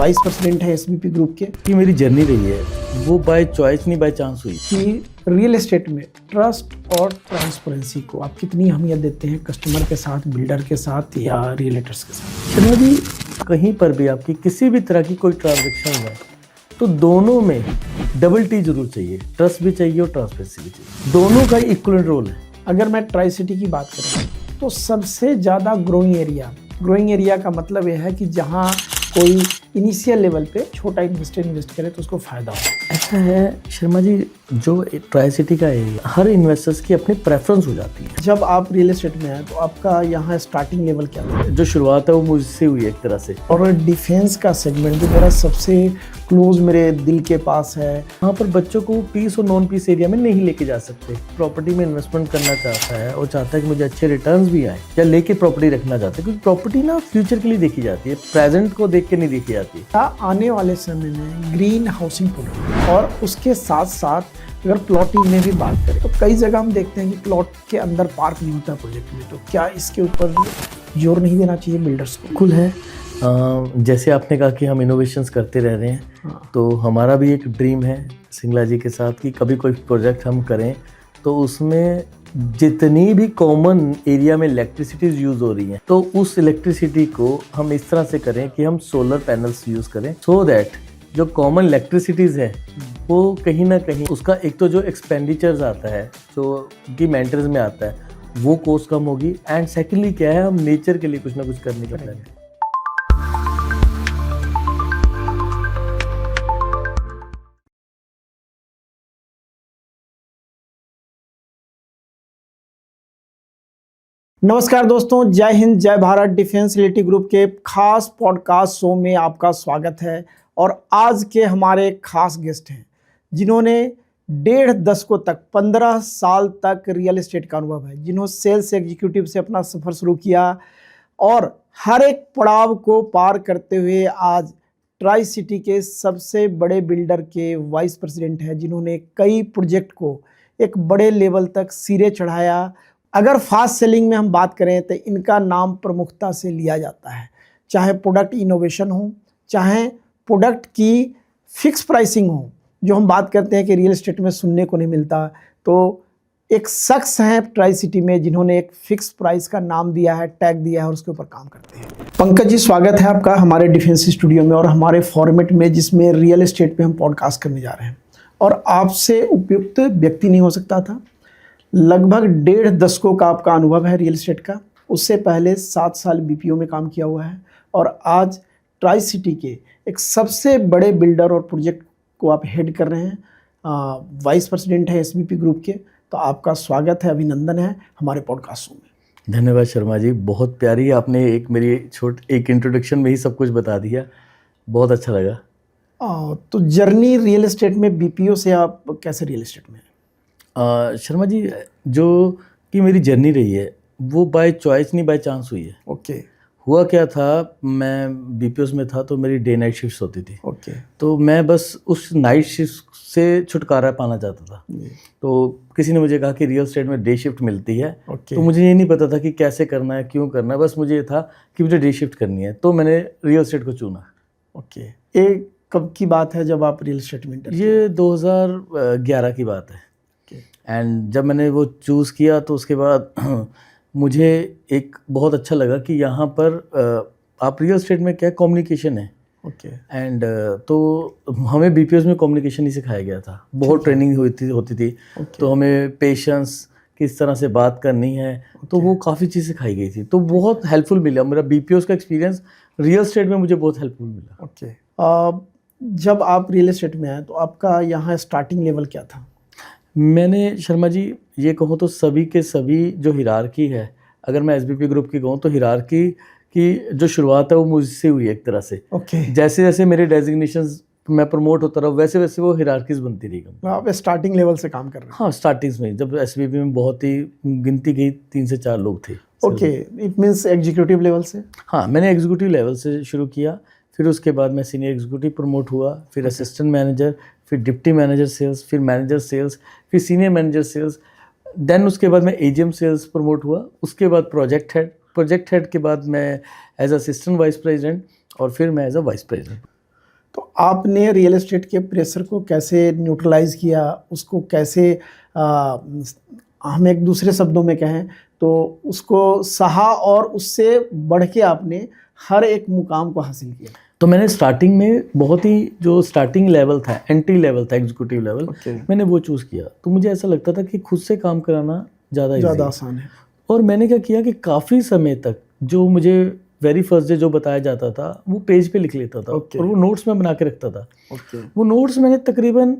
Vice president है SBP group के। कि मेरी जर्नी रही है वो बाय चॉइस नहीं बाय चांस हुई। कि रियल एस्टेट में ट्रस्ट और ट्रांसपेरेंसी को आप कितनी अहमियत देते हैं कस्टमर के साथ, बिल्डर के साथ या रियलेटर्स के साथ? शर्मा जी, कहीं पर भी आपकी किसी भी तरह की कोई ट्रांजेक्शन हुआ है तो दोनों में डबल टी जरूर चाहिए, ट्रस्ट भी चाहिए और ट्रांसपेरेंसी भी चाहिए। दोनों का इक्वल रोल है। अगर मैं ट्राई सिटी की बात करूँ तो सबसे ज़्यादा ग्रोइंग एरिया का मतलब यह है कि जहाँ कोई इनिशियल लेवल पे छोटा इन्वेस्टर इन्वेस्ट करे तो उसको फ़ायदा हो। ऐसा है शर्मा जी, जो ट्राई सिटी का एरिया हर इन्वेस्टर्स की अपनी प्रेफरेंस हो जाती है। जब आप रियल एस्टेट में आए तो आपका यहाँ स्टार्टिंग लेवल क्या था? जो शुरुआत है वो मुझसे हुई एक तरह से। और डिफेंस का सेगमेंट जो मेरा सबसे क्लोज मेरे दिल के पास है, वहाँ पर बच्चों को पीस और नॉन पीस एरिया में नहीं लेके जा सकते। प्रॉपर्टी में इन्वेस्टमेंट करना चाहता है और चाहता है कि मुझे अच्छे रिटर्न्स भी आए, या लेके प्रॉपर्टी रखना चाहता है, क्योंकि प्रॉपर्टी ना फ्यूचर के लिए देखी जाती है, प्रेजेंट को देख के नहीं देखी जाती। आने वाले समय में ग्रीन हाउसिंग प्रोडक्ट और उसके साथ साथ अगर प्लॉटिंग में भी बात करें तो कई जगह हम देखते हैं कि प्लॉट के अंदर पार्क नहीं होता प्रोजेक्ट में, तो क्या इसके ऊपर जोर नहीं देना चाहिए बिल्डर्स को? बिल्कुल है। जैसे आपने कहा कि हम इनोवेशंस करते रह रहे हैं, हाँ। तो हमारा भी एक ड्रीम है सिंगला जी के साथ कि कभी कोई प्रोजेक्ट हम करें तो उसमें जितनी भी कॉमन एरिया में इलेक्ट्रिसिटीज़ यूज़ हो रही हैं तो उस इलेक्ट्रिसिटी को हम इस तरह से करें कि हम सोलर पैनल्स यूज़ करें, सो दैट जो कॉमन इलेक्ट्रिसिटीज़ है वो कहीं ना कहीं उसका एक तो जो एक्सपेंडिचर्स आता है जो कि मेंटेनेंस में आता है वो कॉस्ट कम होगी, एंड सेकेंडली क्या है, हम नेचर के लिए कुछ ना कुछ करने का प्लान है। नमस्कार दोस्तों, जय हिंद, जय भारत। डिफेंस रिलेटेड ग्रुप के खास पॉडकास्ट शो में आपका स्वागत है। और आज के हमारे खास गेस्ट हैं जिन्होंने 1.5 दशकों तक 15 साल तक रियल एस्टेट का अनुभव है, जिन्होंने सेल्स एग्जीक्यूटिव से अपना सफ़र शुरू किया और हर एक पड़ाव को पार करते हुए आज ट्राई सिटी के सबसे बड़े बिल्डर के वाइस प्रेसिडेंट हैं, जिन्होंने कई प्रोजेक्ट को एक बड़े लेवल तक सिरे चढ़ाया। अगर फास्ट सेलिंग में हम बात करें तो इनका नाम प्रमुखता से लिया जाता है, चाहे प्रोडक्ट इनोवेशन हो, चाहे प्रोडक्ट की फिक्स प्राइसिंग हो, जो हम बात करते हैं कि रियल एस्टेट में सुनने को नहीं मिलता। तो एक शख्स हैं ट्राई सिटी में जिन्होंने एक फिक्स प्राइस का नाम दिया है, टैग दिया है और उसके ऊपर काम करते हैं। पंकज जी, स्वागत है आपका हमारे डिफेंस स्टूडियो में और हमारे फॉर्मेट में जिसमें रियल एस्टेट पे हम पॉडकास्ट करने जा रहे हैं। और आपसे उपयुक्त व्यक्ति नहीं हो सकता था। लगभग 1.5 दशकों का आपका अनुभव है रियल एस्टेट का। उससे पहले 7 साल बीपीओ में काम किया हुआ है और आज ट्राई सिटी के एक सबसे बड़े बिल्डर और प्रोजेक्ट को आप हेड कर रहे हैं, वाइस प्रेसिडेंट है एसबीपी ग्रुप के। तो आपका स्वागत है, अभिनंदन है हमारे पॉडकास्ट शो में। धन्यवाद शर्मा जी, बहुत प्यारी आपने एक इंट्रोडक्शन में ही सब कुछ बता दिया, बहुत अच्छा लगा। तो जर्नी रियल एस्टेट में बीपीओ से आप कैसे रियल एस्टेट में? शर्मा जी, जो कि मेरी जर्नी रही है वो बाय चॉइस नहीं बाय चांस हुई है। ओके। हुआ क्या था, मैं बीपीओस में था तो मेरी डे नाइट शिफ्ट्स होती थी। ओके। तो मैं बस उस नाइट शिफ्ट से छुटकारा पाना चाहता था। तो किसी ने मुझे कहा कि रियल एस्टेट में डे शिफ्ट मिलती है। ओके। तो मुझे ये नहीं पता था कि कैसे करना है, क्यों करना है, बस मुझे ये था कि मुझे डे शिफ्ट करनी है, तो मैंने रियल एस्टेट को चुना। ओके। ये कब की बात है जब आप रियल एस्टेट में? ये 2011 की बात है। एंड जब मैंने वो चूज़ किया तो उसके बाद मुझे एक बहुत अच्छा लगा कि यहाँ पर आप रियल एस्टेट में क्या कम्युनिकेशन है। ओके। एंड तो हमें बीपीओस में कम्युनिकेशन ही सिखाया गया था, बहुत ट्रेनिंग होती थी। तो हमें पेशेंस, किस तरह से बात करनी है, तो वो काफ़ी चीज़ सिखाई गई थी, तो बहुत हेल्पफुल मिला। मेरा बीपीओस का एक्सपीरियंस रियल एस्टेट में मुझे बहुत हेल्पफुल मिला। ओके। जब आप रियल एस्टेट में आए तो आपका यहाँ स्टार्टिंग लेवल क्या था? मैंने शर्मा जी ये कहूँ तो सभी के सभी जो हिरार्की है, अगर मैं एसबीपी ग्रुप की कहूँ तो हिरार्की की जो शुरुआत है वो मुझसे हुई एक तरह से। ओके। जैसे जैसे मेरे डेजिग्नेशंस मैं प्रमोट होता रहा वैसे वैसे वो हिरार्कीज बनती रही। आप स्टार्टिंग लेवल से काम कर रहे हैं? हाँ, स्टार्टिंग्स में जब एसबीपी में बहुत ही गिनती की 3 से 4 लोग थे। Okay. It means executive level से? हाँ, मैंने एग्जीक्यूटिव लेवल से शुरू किया, फिर उसके बाद मैं सीनियर एग्जीक्यूटिव प्रमोट हुआ, फिर असिस्टेंट मैनेजर, फिर डिप्टी मैनेजर सेल्स, फिर मैनेजर सेल्स, फिर सीनियर मैनेजर सेल्स, देन उसके बाद मैं एजीएम सेल्स प्रमोट हुआ, उसके बाद प्रोजेक्ट हेड के बाद मैं एज असिस्टेंट वाइस प्रेसिडेंट और फिर मैं एज अ वाइस प्रेसिडेंट। तो आपने रियल एस्टेट के प्रेशर को कैसे न्यूट्रलाइज किया, उसको कैसे हम एक दूसरे शब्दों में कहें तो उसको सहा और उससे बढ़ के आपने हर एक मुकाम को हासिल किया? तो मैंने स्टार्टिंग में बहुत ही जो स्टार्टिंग लेवल था, एंट्री लेवल था, एग्जीक्यूटिव लेवल, मैंने वो चूज़ किया। तो मुझे ऐसा लगता था कि खुद से काम कराना ज़्यादा आसान है। और मैंने क्या किया कि काफ़ी समय तक जो मुझे वेरी फर्स्ट डे जो बताया जाता था वो पेज पे लिख लेता था और वो नोट्स में बना के रखता था। वो नोट्स मैंने तकरीबन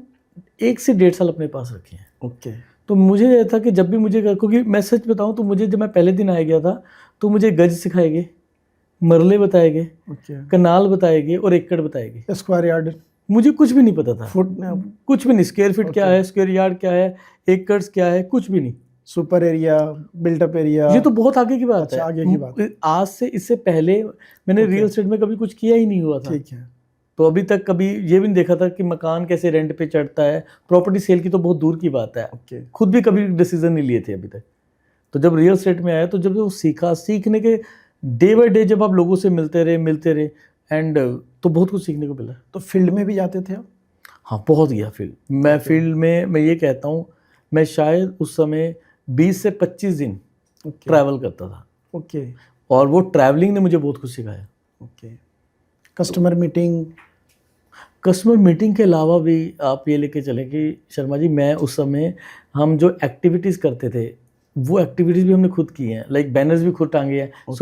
1 से 1.5 साल अपने पास रखे हैं। तो मुझे यह था कि जब भी मुझे, क्योंकि मैं सच बताऊं तो मुझे जब मैं पहले दिन आया गया था तो मुझे गज सिखाए गए, मरले बताए गए, कनाल बताए गए और एकड़ बताए गए। स्क्वायर यार्ड मुझे कुछ भी नहीं पता था, फुट कुछ भी नहीं। स्क्वायर फीट क्या है, स्क्वायर यार्ड क्या है, एकड़ क्या है, कुछ भी नहीं। सुपर एरिया, बिल्टअप एरिया, ये तो बहुत आगे की बात है। आगे की बात। आज से इससे पहले मैंने रियल एस्टेट में कभी कुछ किया ही नहीं हुआ था। ठीक है। तो अभी तक कभी ये भी नहीं देखा था कि मकान कैसे रेंट पे चढ़ता है, प्रॉपर्टी सेल की तो बहुत दूर की बात है। खुद भी कभी डिसीजन नहीं लिए थे अभी तक। तो जब रियल एस्टेट में आया तो जब वो सीखने के डे बाय डे जब आप लोगों से मिलते रहे एंड तो बहुत कुछ सीखने को मिला। तो फील्ड में भी जाते थे आप? हाँ, बहुत गया फील्ड। मैं फील्ड में, मैं ये कहता हूँ, मैं शायद उस समय 20 से 25 दिन ट्रैवल करता था। और वो ट्रैवलिंग ने मुझे बहुत कुछ सिखाया। कस्टमर मीटिंग के अलावा भी आप ये लेके चलें कि शर्मा जी, मैं उस समय हम जो एक्टिविटीज़ करते थे वो एक्टिविटीज़ भी हमने खुद की हैं। लाइक बैनर्स भी खुद टांगे हैं।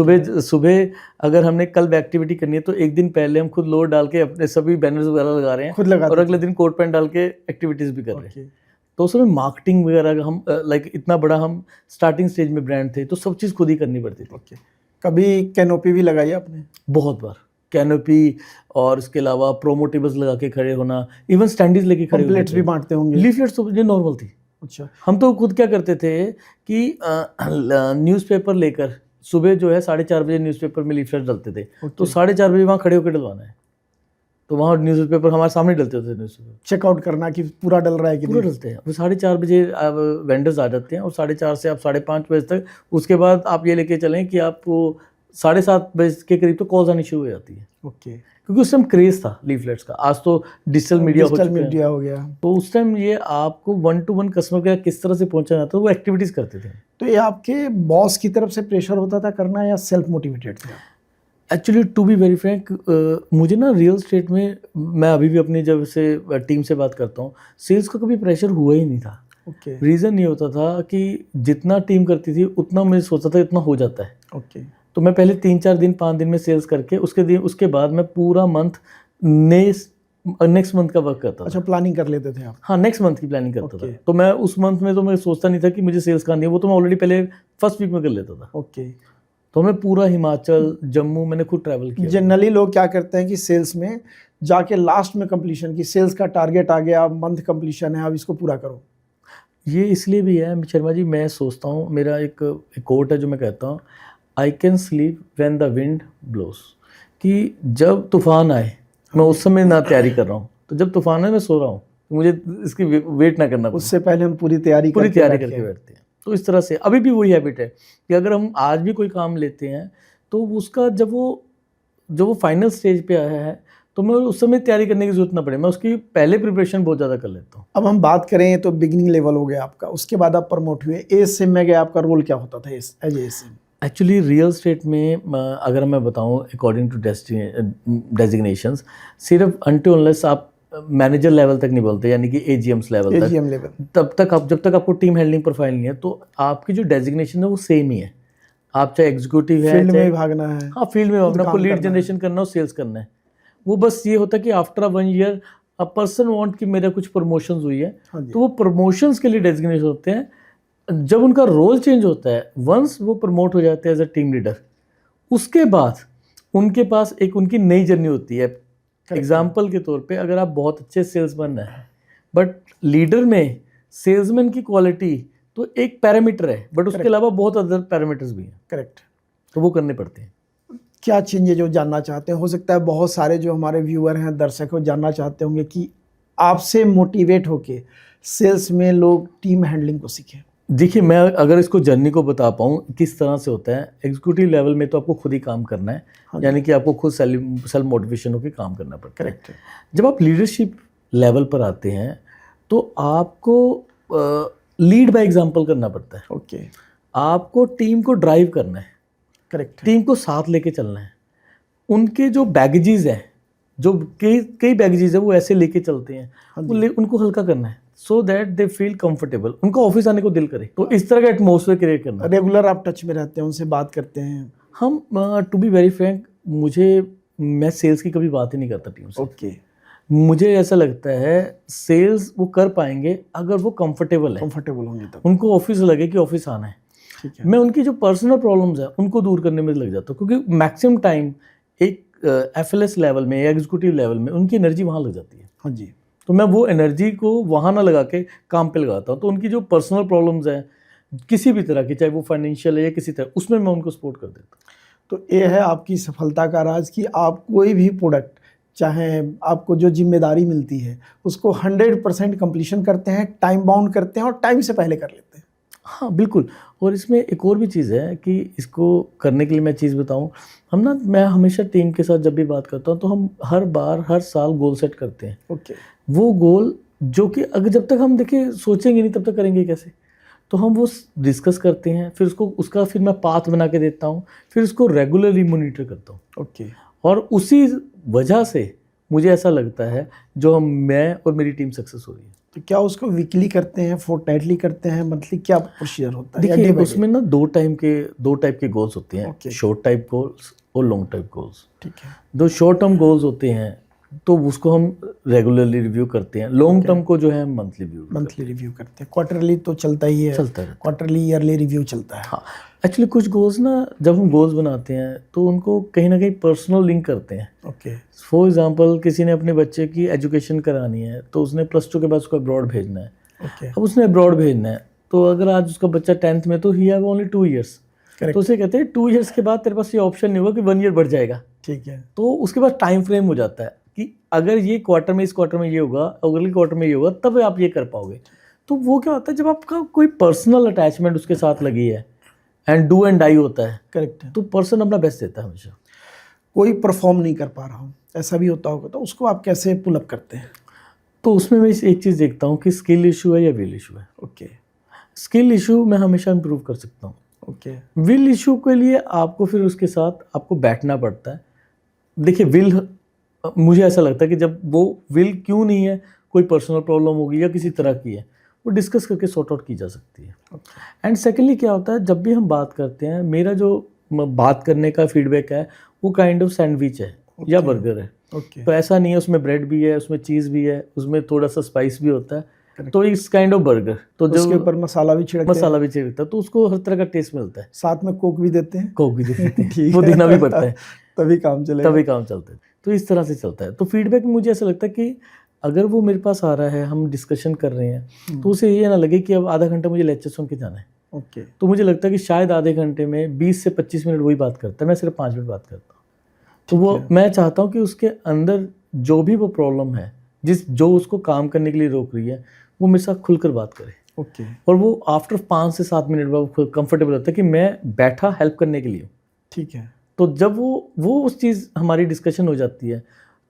सुबह अगर हमने कल एक्टिविटी करनी है तो एक दिन पहले हम खुद लोड डाल के अपने सभी बैनर्स वगैरह लगा रहे हैं खुद लगा, और अगले दिन कोट पैंट डाल के एक्टिविटीज़ भी कर रहे हैं। तो उस समय मार्केटिंग वगैरह हम इतना बड़ा हम स्टार्टिंग स्टेज में ब्रांड थे तो सब चीज़ खुद ही करनी पड़ती थी। कभी कैनोपी भी लगाई आपने? बहुत बार कैनोपी, और इसके अलावा प्रोमोटिबल्स लगा के खड़े होना, इवन स्टैंडीज लेके खड़े, लीफलेट्स भी बांटते होंगे? लीफलेट्स तो ये नॉर्मल थी। अच्छा। हम तो खुद क्या करते थे कि न्यूज़पेपर लेकर सुबह जो है 4:30 बजे न्यूज़पेपर में लीफलेट डलते थे। तो 4:30 बजे वहाँ खड़े होकर डलवाना है। तो वहाँ न्यूज़पेपर हमारे सामने डलते थे। न्यूज़पेपर चेकआउट करना कि पूरा डल रहा है कि पूरा डलते हैं। वो 4:30 बजे वेंडर्स आ जाते हैं और 4:30 से आप 5:30 बजे तक, उसके बाद आप ये लेके चलें कि आपको 7:30 बजे के करीब तो कॉल्स आनी शुरू हो जाती है। क्योंकि उस टाइम क्रेज था लीफलेट्स का। आज तो डिजिटल मीडिया हो गया। तो उस टाइम ये आपको 1-to-1 कस्टमर के किस तरह से पहुंचा जाता है वो एक्टिविटीज़ करते थे। तो ये आपके बॉस की तरफ से प्रेशर होता था करना या सेल्फ मोटिवेटेड थे? Actually to be very frank, मुझे ना रियल एस्टेट में, मैं अभी भी अपनी जब से टीम से बात करता हूँ, सेल्स का कभी प्रेशर हुआ ही नहीं था। रीज़न ये होता था कि जितना टीम करती थी उतना मैं सोचता था इतना हो जाता है। तो मैं पहले 3-4 दिन 5 दिन में सेल्स करके उसके बाद मैं पूरा मंथ नेक्स्ट मंथ का वर्क करता था। अच्छा, प्लानिंग कर लेते थे आप? हाँ, नेक्स्ट मंथ की प्लानिंग करता था। तो मैं उस मंथ में तो मैं सोचता नहीं था कि मुझे सेल्स करनी है, वो तो मैं ऑलरेडी पहले फर्स्ट वीक में कर लेता था। तो हमने पूरा हिमाचल, जम्मू मैंने खुद ट्रैवल किया। जनरली लोग क्या करते हैं कि सेल्स में जाके लास्ट में कंप्लीशन की, सेल्स का टारगेट आ गया, मंथ कंप्लीशन है, अब इसको पूरा करो। ये इसलिए भी है शर्मा जी, मैं सोचता हूँ, मेरा एक कोट है जो मैं कहता हूँ, I can sleep when the wind blows, कि जब तूफान आए मैं उस समय ना तैयारी कर रहा हूँ, तो जब तूफान आए मैं सो रहा हूँ, तो मुझे इसकी वेट ना करना, उससे पहले हम पूरी तैयारी करके बैठते हैं। तो इस तरह से अभी भी वही हैबिट है कि अगर हम आज भी कोई काम लेते हैं तो उसका जब वो फाइनल स्टेज पे आया है तो मैं उस समय तैयारी करने की जरूरत ना पड़े, मैं उसकी पहले प्रिपरेशन बहुत ज़्यादा कर लेता हूँ। अब हम बात करें तो बिगिनिंग लेवल हो गया आपका, उसके बाद आप प्रमोट हुए, एएसएम में गए, आपका रोल क्या होता था as ASM? Actually real estate में अगर मैं बताऊँ अकॉर्डिंग टू डेजिग्नेशंस, सिर्फ अनटिल अनलेस आप मैनेजर लेवल तक नहीं बोलते, यानी कि एजीएम्स लेवल तक, तब तक आप, जब तक आपको टीम हैंडलिंग प्रोफाइल नहीं है तो आपकी जो डेजिग्नेशन है वो सेम ही है। आप चाहे एग्जीक्यूटिव है, फील्ड में भागना है, हाँ फील्ड में भागना, आपको लीड जनरेशन करना हो, सेल्स करना है। वो बस ये होता है कि after 1 year a person want कि मेरा कुछ प्रमोशंस हुई है, तो वो प्रमोशंस के लिए डेजिग्नेशन होते हैं। जब उनका रोल चेंज होता है, वंस वो प्रमोट हो जाते हैं एज अ टीम लीडर, उसके बाद उनके पास एक उनकी नई जर्नी होती है। एग्जाम्पल के तौर पे अगर आप बहुत अच्छे सेल्समैन हैं बट लीडर में सेल्समैन की क्वालिटी तो एक पैरामीटर है, बट उसके अलावा बहुत अदर पैरामीटर्स भी हैं। करेक्ट। तो वो करने पड़ते हैं। क्या चेंजेस जो जानना चाहते हैं, हो सकता है बहुत सारे जो हमारे व्यूअर हैं, दर्शक हो, जानना चाहते होंगे कि आपसे मोटिवेट होके सेल्स में लोग टीम हैंडलिंग को सीखें। देखिए, मैं अगर इसको जर्नी को बता पाऊँ किस तरह से होता है, एग्जीक्यूटिव लेवल में तो आपको खुद ही काम करना है, हाँ जी। यानी कि आपको खुद सेल्फ मोटिवेशन होकर काम करना पड़ता है। करेक्ट है। जब आप लीडरशिप लेवल पर आते हैं तो आपको लीड बाय एग्जांपल करना पड़ता है। ओके। आपको टीम को ड्राइव करना है, करेक्ट है। टीम को साथ लेके चलना है। उनके जो बैगेजेस हैं, जो कई बैगेजेस है वो ऐसे लेके चलते हैं, हाँ वो जी। उनको हल्का करना है so that they feel comfortable, उनको ऑफिस आने को दिल करे। तो इस तरह का एटमोसफेयर क्रिएट करना है। रेगुलर आप टच में रहते हैं, उनसे बात करते हैं? हम टू बी वेरी फ्रैंक, मैं सेल्स की कभी बात ही नहीं करता टीम से। ओके। मुझे ऐसा लगता है सेल्स वो कर पाएंगे अगर वो कंफर्टेबल है, कंफर्टेबल होंगे तब। उनको ऑफिस लगे कि ऑफिस आना है। ठीक है। मैं उनकी जो पर्सनल प्रॉब्लम्स है उनको दूर करने में लग जाता हूँ, क्योंकि मैक्सिमम टाइम एक एफएलएस लेवल में या एग्जीक्यूटिव लेवल में उनकी एनर्जी वहाँ लग जाती है। हाँ जी। तो मैं वो एनर्जी को वहाँ ना लगा के काम पे लगाता हूँ। तो उनकी जो पर्सनल प्रॉब्लम्स हैं किसी भी तरह की, चाहे वो फाइनेंशियल है या किसी तरह, उसमें मैं उनको सपोर्ट कर देता हूँ। तो ये है आपकी सफलता का राज कि आप कोई भी प्रोडक्ट, चाहे आपको जो जिम्मेदारी मिलती है उसको 100% कंप्लीशन करते हैं, टाइम बाउंड करते हैं और टाइम से पहले कर लेते हैं। हाँ बिल्कुल। और इसमें एक और भी चीज़ है कि इसको करने के लिए मैं चीज़ बताऊँ, मैं हमेशा टीम के साथ जब भी बात करता हूँ तो हम हर साल गोल सेट करते हैं। ओके। वो गोल जो कि अगर जब तक हम देखिए सोचेंगे नहीं तब तक करेंगे कैसे, तो हम वो डिस्कस करते हैं, फिर फिर मैं पाथ बना के देता हूँ, फिर उसको रेगुलरली मॉनिटर करता हूँ। ओके। और उसी वजह से मुझे ऐसा लगता है मैं और मेरी टीम सक्सेस हो रही है। तो क्या उसको वीकली करते हैं, फोर्टनाइटली करते हैं, मंथली, क्या प्रोसीजर होता है? या देखिए day by day? उसमें ना दो टाइप के गोल्स होते हैं, Okay. शॉर्ट टाइप गोल्स और लॉन्ग टाइप गोल्स। ठीक है। जो शॉर्ट टर्म गोल्स होते हैं तो उसको हम रेगुलरली रिव्यू करते हैं, लॉन्ग टर्म को जो है मंथली रिव्यू करते हैं। क्वार्टरली तो चलता ही है, चलता रहता है। क्वार्टरली ईयरली रिव्यू चलता है। हाँ, एक्चुअली कुछ गोल्स ना जब हम गोल्स बनाते हैं तो उनको कहीं ना कहीं पर्सनल लिंक करते हैं। ओके। फॉर एग्जांपल किसी ने अपने बच्चे की एजुकेशन करानी है तो उसने +2 के बाद उसको अब्रॉड भेजना है। ओके। अब उसने अब्रॉड भेजना है तो अगर आज उसका बच्चा 10th में तो he have only 2 years, Correct. तो उसे कहते हैं 2 इयर्स के बाद तेरे पास ये ऑप्शन नहीं होगा कि 1 ईयर बढ़ जाएगा। ठीक है। तो उसके बाद टाइम फ्रेम हो जाता है कि अगर ये क्वार्टर में, इस क्वार्टर में ये होगा, अगले क्वार्टर में ये होगा, तब आप ये कर पाओगे। तो वो क्या होता है, जब आपका कोई पर्सनल अटैचमेंट उसके साथ लगी है एंड डू एंड डाई होता है, करेक्ट है। तो पर्सन अपना बेस्ट देता है हमेशा। कोई परफॉर्म नहीं कर पा रहा हूँ, ऐसा भी होता होगा, तो उसको आप कैसे पुल अप करते हैं? तो उसमें मैं एक चीज़ देखता हूँ कि स्किल इशू है या विल इशू है। ओके। स्किल इशू मैं हमेशा इम्प्रूव कर सकता हूँ। ओके। विल इशू के लिए आपको फिर उसके साथ आपको बैठना पड़ता है। देखिए मुझे ऐसा लगता है कि जब वो विल क्यों नहीं है, कोई पर्सनल प्रॉब्लम होगी या किसी तरह की है, वो डिस्कस करके सॉर्ट आउट की जा सकती है। एंड सेकेंडली क्या होता है, जब भी हम बात करते हैं, मेरा जो बात करने का फीडबैक है वो काइंड ऑफ सैंडविच है या बर्गर है। ओके। तो ऐसा नहीं है उसमें ब्रेड भी है, उसमें चीज़ भी है, उसमें थोड़ा सा स्पाइस भी होता है, तो इस काइंड ऑफ बर्गर। तो जो उसके ऊपर मसाला भी छिड़कते हैं, मसाला भी छिड़कता है, तो उसको हर तरह का टेस्ट मिलता है। साथ में कोक भी देते हैं। कोक भी दे देते हैं, ठीक वो है। देना भी पड़ता है, तभी काम चलेगा। तभी काम चलता है। तो इस तरह से चलता है। तो फीडबैक में मुझे ऐसा लगता है कि अगर वो मेरे पास आ रहा है, हम डिस्कशन कर रहे हैं, तो उसे ये ना लगे कि अब आधा घंटा मुझे लेक्चर सुन के जाना है। ओके। तो मुझे लगता है कि शायद आधे घंटे में 20 से 25 मिनट वही बात करता है, मैं सिर्फ 5 मिनट बात करता हूँ। तो वो मैं चाहता हूँ कि उसके अंदर जो भी वो प्रॉब्लम है, जो उसको काम करने के लिए रोक रही है, वो मेरे साथ खुलकर बात करे। ओके। और वो आफ्टर 5 से 7 मिनट बाद कंफर्टेबल होता है कि मैं बैठा हेल्प करने के लिए। ठीक है। तो जब वो उस चीज़ हमारी डिस्कशन हो जाती है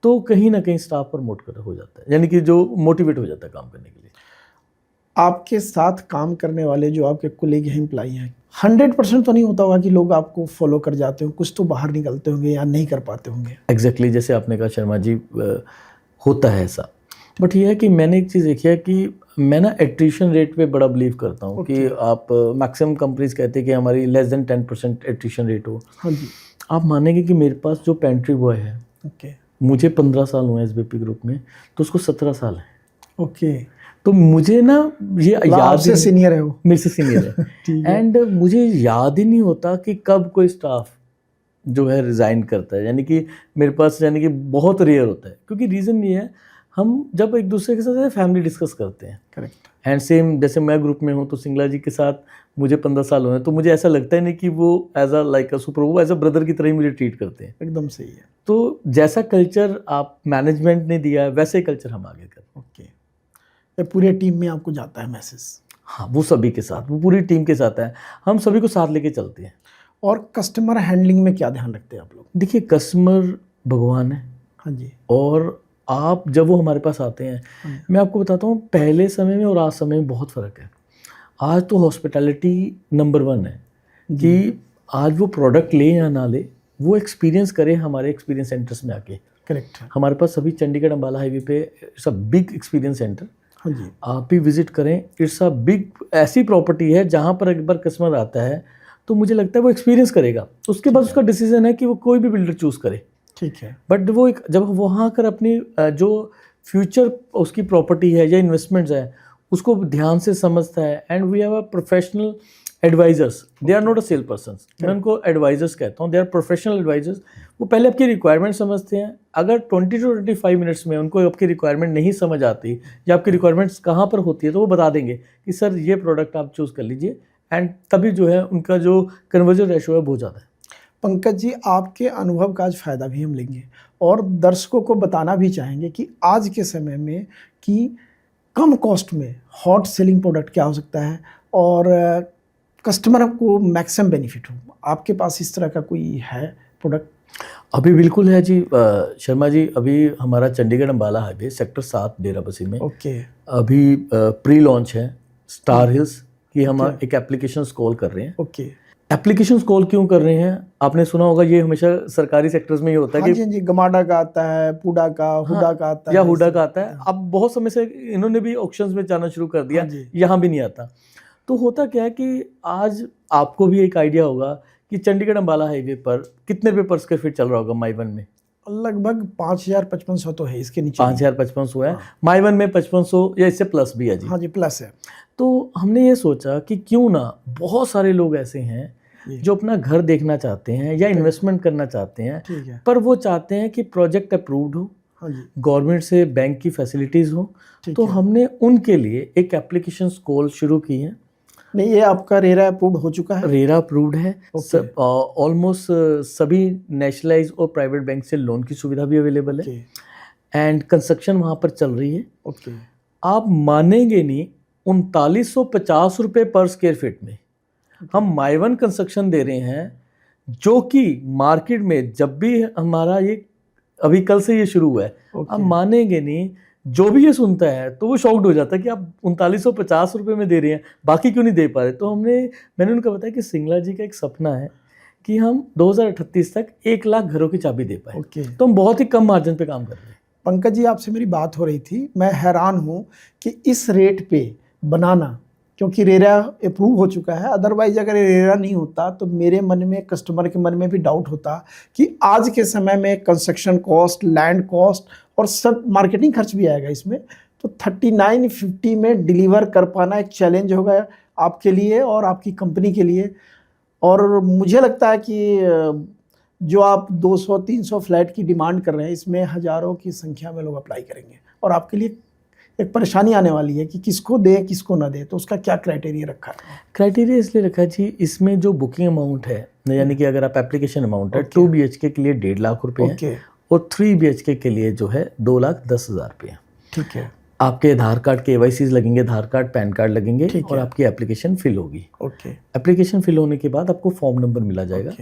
तो कहीं ना कहीं स्टाफ प्रमोट हो जाता है, यानी कि जो मोटिवेट हो जाता है काम करने के लिए। आपके साथ काम करने वाले जो आपके कोलीग हैं, एम्प्लॉई हैं, 100% तो नहीं होता होगा कि लोग आपको फॉलो कर जाते हो, कुछ तो बाहर निकलते होंगे या नहीं कर पाते होंगे? एग्जैक्टली जैसे आपने कहा शर्मा जी, होता है ऐसा। बट ये है कि मैंने एक चीज़ देखी है कि मैं ना एट्रिशन रेट पे बड़ा बिलीव करता हूँ कि आप मैक्सिमम कंपनीज कहते हैं कि हमारी लेस देन 10% एट्रिशन रेट हो। हाँ जी। आप मानेंगे कि मेरे पास जो पेंट्री बॉय है, ओके। मुझे 15 साल हुए एसबीपी ग्रुप में, तो उसको 17 साल है। ओके। तो मुझे ना ये याद से सीनियर है वो, मेरे से सीनियर है। एंड मुझे याद ही नहीं होता कि कब कोई स्टाफ जो है रिज़ाइन करता है, यानी कि मेरे पास, यानी कि बहुत रेयर होता है। क्योंकि रीज़न ये है, हम जब एक दूसरे के साथ फैमिली डिस्कस करते हैं। करेक्ट। एंड सेम जैसे मैं ग्रुप में हूँ तो सिंगला जी के साथ मुझे 15 साल हुए हैं, तो मुझे ऐसा लगता ही नहीं कि वो as a like a super, वो एज अ ब्रदर की तरह ही मुझे ट्रीट करते हैं। एकदम सही है। तो जैसा कल्चर आप मैनेजमेंट ने दिया है वैसे ही कल्चर हम आगे करें। ओके। ये पूरे टीम में आपको जाता है मैसेज? हाँ, वो सभी के साथ, वो पूरी टीम के साथ है, हम सभी को साथ लेके चलते हैं। और कस्टमर हैंडलिंग में क्या ध्यान रखते हैं आप लोग? देखिए, कस्टमर भगवान है, हाँ जी। और आप जब वो हमारे पास आते हैं, मैं आपको बताता हूँ, पहले समय में और आज समय में बहुत फ़र्क है। आज तो हॉस्पिटैलिटी नंबर 1 है कि आज वो प्रोडक्ट ले या ना ले, वो एक्सपीरियंस करे हमारे एक्सपीरियंस सेंटर्स में आके। करेक्ट है। हमारे पास सभी चंडीगढ़ अम्बाला हाईवे पे it's a big experience centre. हाँ जी। आप भी विजिट करें, इट्स अ बिग ऐसी प्रॉपर्टी है जहाँ पर एक बार कस्टमर आता है तो मुझे लगता है वो एक्सपीरियंस करेगा, उसके बाद उसका डिसीजन है कि वो कोई भी बिल्डर चूज़ करे। ठीक है। बट वो एक जब वहाँ आकर अपनी जो फ्यूचर उसकी प्रॉपर्टी है या इन्वेस्टमेंट्स है उसको ध्यान से समझता है, and we have a professional advisers, they are not a sale person, मैं उनको एडवाइजर्स कहता हूँ, दे आर प्रोफेशनल एडवाइजर्स। वो पहले आपकी रिक्वायरमेंट समझते हैं, अगर 20 to 25 मिनट्स में उनको आपकी रिक्वायरमेंट नहीं समझ आती या आपकी रिक्वायरमेंट्स कहाँ पर होती है तो वो बता देंगे कि सर ये प्रोडक्ट आप चूज़ कर लीजिए, एंड तभी जो है उनका जो कन्वर्जन रेशो है बहुत ज़्यादा है। पंकज जी, आपके अनुभव का आज फ़ायदा भी हम लेंगे और दर्शकों को बताना भी चाहेंगे कि आज के समय में कि कम कॉस्ट में हॉट सेलिंग प्रोडक्ट क्या हो सकता है और कस्टमर को मैक्सिमम बेनिफिट हो। आपके पास इस तरह का कोई है प्रोडक्ट? अभी बिल्कुल है जी शर्मा जी, अभी हमारा चंडीगढ़ अम्बाला हाईवे सेक्टर 7 डेराबस्सी में ओके। अभी प्री लॉन्च है स्टार हिल्स की। हम एक एप्लीकेशन कॉल कर रहे हैं। ओके। एप्लीकेशन कॉल क्यों कर रहे हैं, आपने सुना होगा, ये हमेशा सरकारी सेक्टर्स में ही होता है हाँ कि जी, गमाडा का आता है, पूडा का, हुडा का आता है, या हुडा का आता है। अब बहुत समय से इन्होंने भी ऑक्शंस में जाना शुरू कर दिया, यहाँ भी नहीं आता। तो होता क्या है कि आज आपको भी एक आइडिया होगा कि चंडीगढ़ अम्बाला हाईवे पर कितने रुपये पर स्क्वायर फीट चल रहा होगा माई वन में? लगभग 5,000-5,500 तो है, इसके नीचे 5,000-5,500 है। माई वन में 5,500 या इससे प्लस भी है जी। हाँ जी, प्लस है। तो हमने ये सोचा कि क्यों ना, बहुत सारे लोग ऐसे हैं जो अपना घर देखना चाहते हैं या इन्वेस्टमेंट करना चाहते हैं, ठीक है, पर वो चाहते हैं कि प्रोजेक्ट अप्रूव्ड हो, हाँ जी, गवर्नमेंट से बैंक की फैसिलिटीज़ हो। तो हमने उनके लिए एक एप्लीकेशन कॉल शुरू की है। नहीं, ये आपका रेरा अप्रूव्ड हो चुका है? रेरा अप्रूव्ड है, ऑलमोस्ट सभी नेशनलाइज और प्राइवेट बैंक से लोन की सुविधा भी अवेलेबल है, एंड कंस्ट्रक्शन वहाँ पर चल रही है। ओके। आप मानेंगे नहीं, 3950 रुपये पर स्क्वायर फीट में हम माई वन कंस्ट्रक्शन दे रहे हैं, जो कि मार्केट में जब भी हमारा ये अभी कल से ये शुरू हुआ है, आप मानेंगे नहीं, जो भी ये सुनता है तो वो शॉक्ड हो जाता है कि आप 3950 रुपये में दे रहे हैं, बाकी क्यों नहीं दे पा रहे। तो मैंने उनको बताया कि सिंगला जी का एक सपना है कि हम 2038 तक 1 लाख घरों की चाबी दे पाए। तो हम बहुत ही कम मार्जिन पे काम कर रहे हैं। पंकज जी, आपसे मेरी बात हो रही थी, मैं हैरान हूँ कि इस रेट पे बनाना, क्योंकि रेरा अप्रूव हो चुका है। अदरवाइज अगर रेरा नहीं होता तो मेरे मन में, कस्टमर के मन में भी डाउट होता कि आज के समय में कंस्ट्रक्शन कॉस्ट, लैंड कॉस्ट और सब मार्केटिंग खर्च भी आएगा इसमें, तो 3950 में डिलीवर कर पाना एक चैलेंज होगा आपके लिए और आपकी कंपनी के लिए। और मुझे लगता है कि जो आप 200-300 फ्लैट की डिमांड कर रहे हैं, इसमें हज़ारों की संख्या में लोग अप्लाई करेंगे और आपके लिए एक परेशानी आने वाली है कि किसको दे किसको ना दे। तो उसका क्या क्राइटेरिया रखा है? क्राइटेरिया इसलिए रखा है जी, इसमें जो बुकिंग अमाउंट है, यानी कि अगर आप एप्लीकेशन अमाउंट है 2 BHK के लिए 1.5 लाख रुपए है, और 3 BHK के लिए जो है 2,10,000 रुपये। ठीक है। आपके आधार कार्ड KYCs लगेंगे, आधार कार्ड, पैन कार्ड लगेंगे, और आपकी एप्लीकेशन फिल होगी। एप्लीकेशन फिल होने के बाद आपको फॉर्म नंबर मिला जाएगा,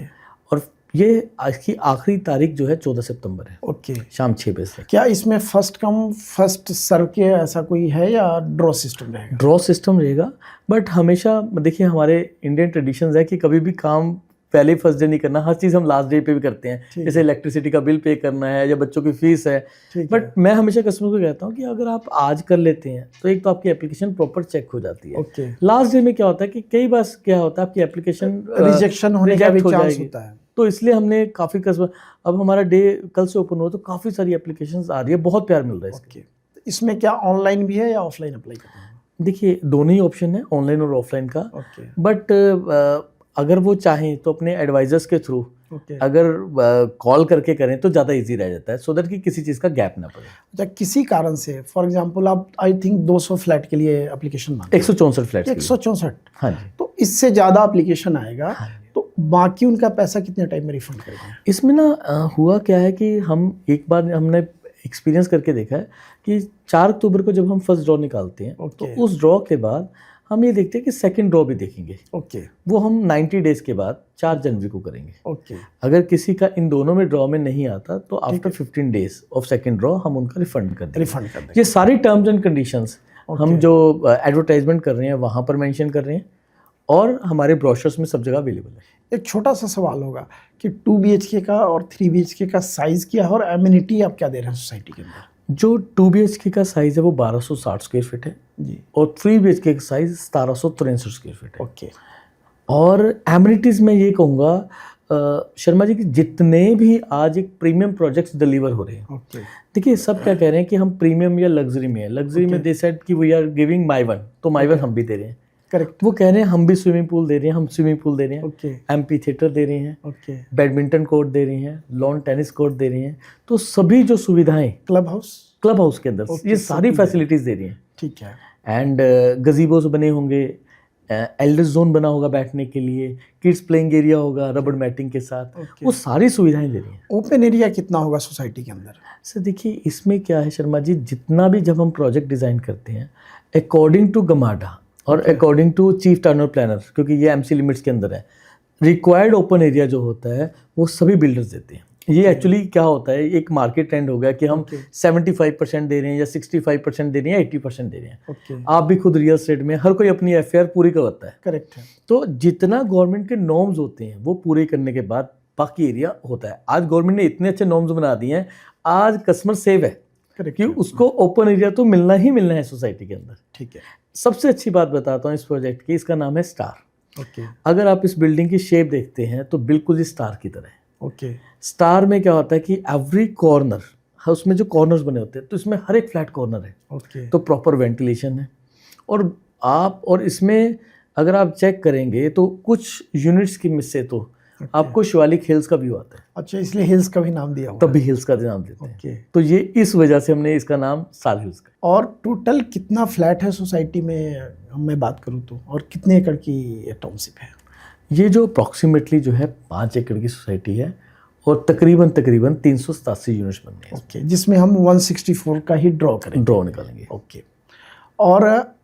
और ये इसकी आखिरी तारीख जो है 14 सितंबर है, शाम 6 बजे तक। क्या इसमें फर्स्ट कम फर्स्ट सर्व के ऐसा कोई है या ड्रॉ सिस्टम रहेगा? ड्रॉ सिस्टम रहेगा, बट हमेशा देखिए हमारे इंडियन ट्रेडिशंस है कि कभी भी काम पहले फर्स्ट डे नहीं करना, हर चीज़ हम लास्ट डे पे भी करते हैं। जैसे इलेक्ट्रिसिटी का बिल पे करना है या बच्चों की फीस है। बट मैं हमेशा कस्टमर को कहता हूँ कि अगर आप आज कर लेते हैं तो एक तो आपकी एप्लीकेशन प्रॉपर चेक हो जाती है। लास्ट डे में क्या होता है कि कई बार क्या होता है, आपकी एप्लीकेशन रिजेक्शन होने का भी चांस होता है। तो इसलिए हमने काफ़ी कस्टमर, अब हमारा डे कल से ओपन हुआ तो काफ़ी सारी एप्लीकेशंस आ रही है, बहुत प्यार मिल रहा है इसके। इसमें क्या ऑनलाइन भी है या ऑफलाइन अप्लाई करना है? देखिए, दोनों ही ऑप्शन है, ऑनलाइन और ऑफलाइन का। बट अगर वो चाहें तो अपने एडवाइजर्स के थ्रू अगर कॉल करके करें तो ज़्यादा इजी रह जाता है, सो दैट कि किसी चीज़ का गैप ना पड़े। अच्छा, किसी कारण से फॉर एग्जांपल आप आई थिंक 200 फ्लैट के लिए एप्लीकेशन मांगते हैं, 164 फ्लैट, 164, हाँ जी, तो इससे ज़्यादा एप्लीकेशन आएगा, तो बाकी उनका पैसा कितने टाइम में रिफंड करेंगे? इसमें ना हुआ क्या है कि हम एक बार हमने एक्सपीरियंस करके देखा है कि 4 अक्टूबर को जब हम फर्स्ट ड्रॉ निकालते हैं तो उस ड्रॉ के बाद हम ये देखते हैं कि सेकंड ड्रॉ भी देखेंगे। ओके वो हम 90 डेज के बाद 4 जनवरी को करेंगे। ओके अगर किसी का इन दोनों में ड्रॉ में नहीं आता तो after 15 days of second draw हम उनका रिफंड कर देंगे। रिफंड कर देंगे। ये सारी टर्म्स एंड कंडीशंस हम जो एडवर्टाइजमेंट कर रहे हैं वहाँ पर मेंशन कर रहे हैं और हमारे ब्रोशर्स में सब जगह अवेलेबल है। एक छोटा सा सवाल होगा कि 2 BHK का और 3 BHK का साइज़ क्या है और एमिनिटी आप क्या दे रहे हैं सोसाइटी के अंदर? जो 2 BHK का साइज़ है वो 1260 स्क्वायर फीट है जी। और 3 BHK का साइज़ 1763 स्क्वायर फीट है। ओके। और एमिनिटीज़ में ये कहूँगा शर्मा जी कि जितने भी आज एक प्रीमियम प्रोजेक्ट्स डिलीवर हो रहे हैं, ओके देखिए सब क्या कह रहे हैं कि हम प्रीमियम या लग्जरी में है। लग्जरी में दे सेड कि we are giving my one, तो माई वन हम भी दे रहे हैं। करेक्ट। वो कह रहे हैं हम भी स्विमिंग पूल दे रहे हैं, हम स्विमिंग पूल दे रहे हैं, ओके एम्पी थिएटर दे रहे हैं, ओके। बैडमिंटन कोर्ट दे रहे हैं, लॉन टेनिस कोर्ट दे रहे हैं। तो सभी जो सुविधाएं क्लब हाउस के अंदर Okay, ये सारी फैसिलिटीज़ दे रही हैं। ठीक है। एंड गजीबोस बने होंगे, एल्डर जोन बना होगा बैठने के लिए, किड्स प्लेइंग एरिया होगा रबड़ मैटिंग के साथ, Okay. वो सारी सुविधाएं दे रही हैं। ओपन एरिया कितना होगा सोसाइटी के अंदर? सर देखिए इसमें क्या है शर्मा जी, जितना भी जब हम प्रोजेक्ट डिज़ाइन करते हैं अकॉर्डिंग टू गमाडा और according to chief town planner, क्योंकि ये एमसी लिमिट्स के अंदर है, रिक्वायर्ड ओपन एरिया जो होता है वो सभी बिल्डर्स देते हैं। ये एक्चुअली क्या होता है, एक मार्केट ट्रेंड हो गया कि हम 75% दे रहे हैं या 65% दे रहे हैं या 80% दे रहे हैं। ओके। आप भी खुद रियल एस्टेट में हर कोई अपनी एफआईआर पूरी करवाता है। करेक्ट है। तो जितना गवर्नमेंट के नॉर्म्स होते हैं वो पूरे करने के बाद बाकी एरिया होता है। आज गवर्नमेंट ने इतने अच्छे नॉर्म्स बना दिए हैं, आज कस्टमर सेव है कि उसको ओपन एरिया तो मिलना ही मिलना है सोसाइटी के अंदर। ठीक है। सबसे अच्छी बात बताता हूँ इस प्रोजेक्ट की, इसका नाम है स्टार। ओके अगर आप इस बिल्डिंग की शेप देखते हैं तो बिल्कुल ही स्टार की तरह है। ओके। स्टार में क्या होता है कि एवरी कॉर्नर, उसमें जो कॉर्नर्स बने होते हैं तो इसमें हर एक फ्लैट कॉर्नर है, ओके। तो प्रॉपर वेंटिलेशन है। और इसमें अगर आप चेक करेंगे तो कुछ यूनिट्स की में से तो आपको शिवालिक हिल्स का व्यू आता है। अच्छा, इसलिए हिल्स का भी नाम दिया हुआ तभी हिल्स का नाम देते हैं। ओके। तो ये इस वजह से हमने इसका नाम स्टार हिल्स का। और टोटल कितना फ्लैट है सोसाइटी में मैं बात करूँ तो, और कितने एकड़ की टाउनशिप है? ये जो अप्रॉक्सीमेटली जो है 5 एकड़ की सोसाइटी है और तकरीबन 387 यूनिट्स बनने हैं। ओके, जिसमें हम 164 का ही ड्रॉ करेंगे, ड्रॉ निकालेंगे। ओके। और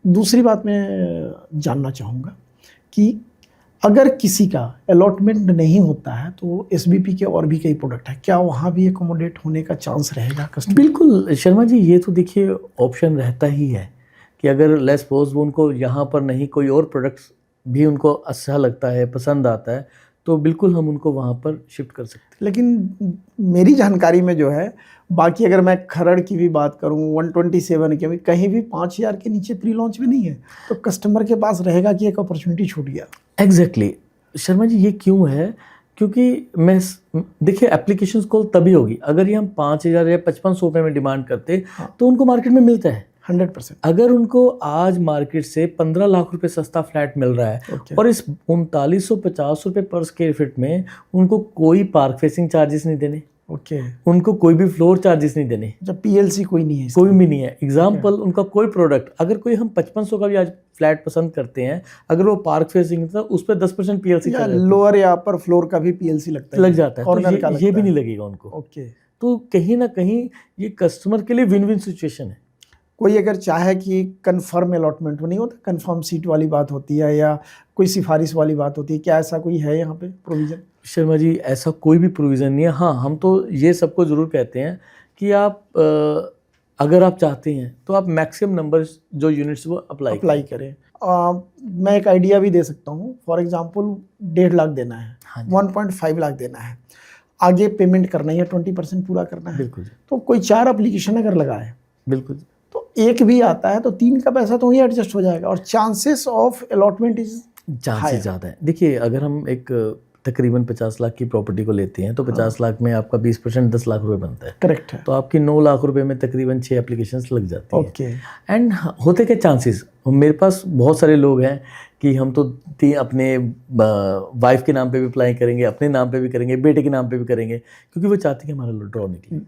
दूसरी बात मैं जानना चाहूँगा कि अगर किसी का अलॉटमेंट नहीं होता है तो एसबीपी के और भी कई प्रोडक्ट है, क्या वहाँ भी एकोमोडेट होने का चांस रहेगा कस्टमर? बिल्कुल शर्मा जी, ये तो देखिए ऑप्शन रहता ही है कि अगर लेट्स सपोज उनको यहाँ पर नहीं कोई और प्रोडक्ट्स भी उनको अच्छा लगता है, पसंद आता है, तो बिल्कुल हम उनको वहाँ पर शिफ्ट कर सकते हैं। लेकिन मेरी जानकारी में जो है, बाकी अगर मैं खरड़ की भी बात करूं 127 की भी, कहीं भी 5000 के नीचे प्री लॉन्च में नहीं है, तो कस्टमर के पास रहेगा कि एक अपॉर्चुनिटी छूट गया। एग्जैक्टली शर्मा जी, ये क्यों है? क्योंकि मैं देखिए एप्लीकेशंस कॉल तभी होगी अगर ये हम 5000 या 5500 रुपये में डिमांड करते तो उनको मार्केट में मिलता है 100%। अगर उनको आज मार्केट से 15 लाख रुपए सस्ता फ्लैट मिल रहा है और इस 3950 रुपये पर स्क्वायर फीट में उनको कोई पार्क फेसिंग चार्जेस नहीं देने, ओके, उनको कोई भी फ्लोर चार्जेस नहीं देने, जब पीएलसी कोई नहीं है, कोई भी नहीं है। एग्जाम्पल उनका कोई प्रोडक्ट, अगर कोई हम 5500 का भी आज फ्लैट पसंद करते हैं, अगर वो पार्क फेसिंग था उस पर 10% पीएलसी लोअर या अपर फ्लोर का भी पीएलसी लगता है, लग जाता है, कॉर्नर का ये भी नहीं लगेगा उनको। ओके। तो कहीं ना कहीं ये कस्टमर के लिए विन विन सिचुएशन है। कोई अगर चाहे कि कंफर्म अलॉटमेंट नहीं होता, कंफर्म सीट वाली बात होती है या कोई सिफारिश वाली बात होती है, क्या ऐसा कोई है यहाँ पे प्रोविज़न? शर्मा जी, ऐसा कोई भी प्रोविज़न नहीं है। हाँ, हम तो ये सबको ज़रूर कहते हैं कि आप अगर आप चाहते हैं तो आप मैक्सिमम नंबर जो यूनिट्स वो अप्लाई करें। मैं एक आइडिया भी दे सकता हूँ। फॉर एग्जांपल 1.5 लाख देना है, हाँ 1.5 लाख देना है, आगे पेमेंट करना है या 20% पूरा करना है। बिल्कुल। तो कोई 4 एप्लीकेशन अगर लगाए, बिल्कुल, तो एक भी आता है तो 3 का पैसा तो ही एडजस्ट हो जाएगा और chances of allotment is chances ज़्यादा है। देखिए अगर हम एक तकरीबन 50 लाख की प्रॉपर्टी को लेते हैं तो 50 लाख में आपका 20% 10 लाख रुपए बनता है। करेक्ट है। तो आपकी 9 लाख रुपए में तकरीबन 6 एप्लीकेशंस लग जाती हैं। ओके। एंड होते क्या चांसेस, मेरे पास बहुत सारे लोग हैं कि हम तो अपने वाइफ के नाम पे भी अप्लाई करेंगे, अपने नाम पे भी करेंगे, बेटे के नाम पे भी करेंगे, क्योंकि वो चाहते हैं कि हमारा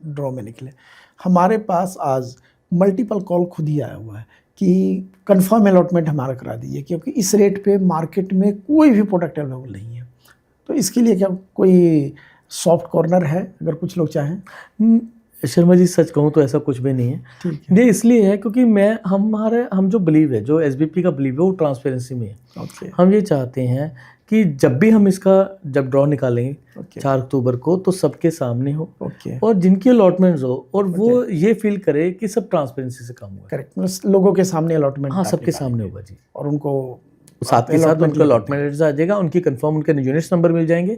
ड्रॉ में निकले। हमारे पास आज मल्टीपल कॉल खुद ही आया हुआ है कि कंफर्म अलॉटमेंट हमारा करा दीजिए, क्योंकि इस रेट पे मार्केट में कोई भी प्रोडक्ट अवेलेबल नहीं है। तो इसके लिए क्या कोई सॉफ्ट कॉर्नर है अगर कुछ लोग चाहें? शर्मा जी सच कहूँ तो ऐसा कुछ भी नहीं है। ठीक है। ये इसलिए है क्योंकि हम जो बिलीव है, जो एसबीपी का बिलीव है, वो ट्रांसपेरेंसी में है। ओके हम ये चाहते हैं कि जब भी हम इसका जब ड्रॉ निकालेंगे ओके 4 अक्टूबर को, तो सबके सामने हो ओके और जिनकी अलॉटमेंट्स हो और वो ये फील करे कि सब ट्रांसपेरेंसी से काम हुआ है। करेक्ट, मतलब लोगों के सामने अलॉटमेंट हाँ, सबके सामने होगा जी। और उनको साथ के साथ allotment उनका लेकर अलॉटमेंट आ जाएगा, उनकी कंफर्म उनके यूनिट्स नंबर मिल जाएंगे।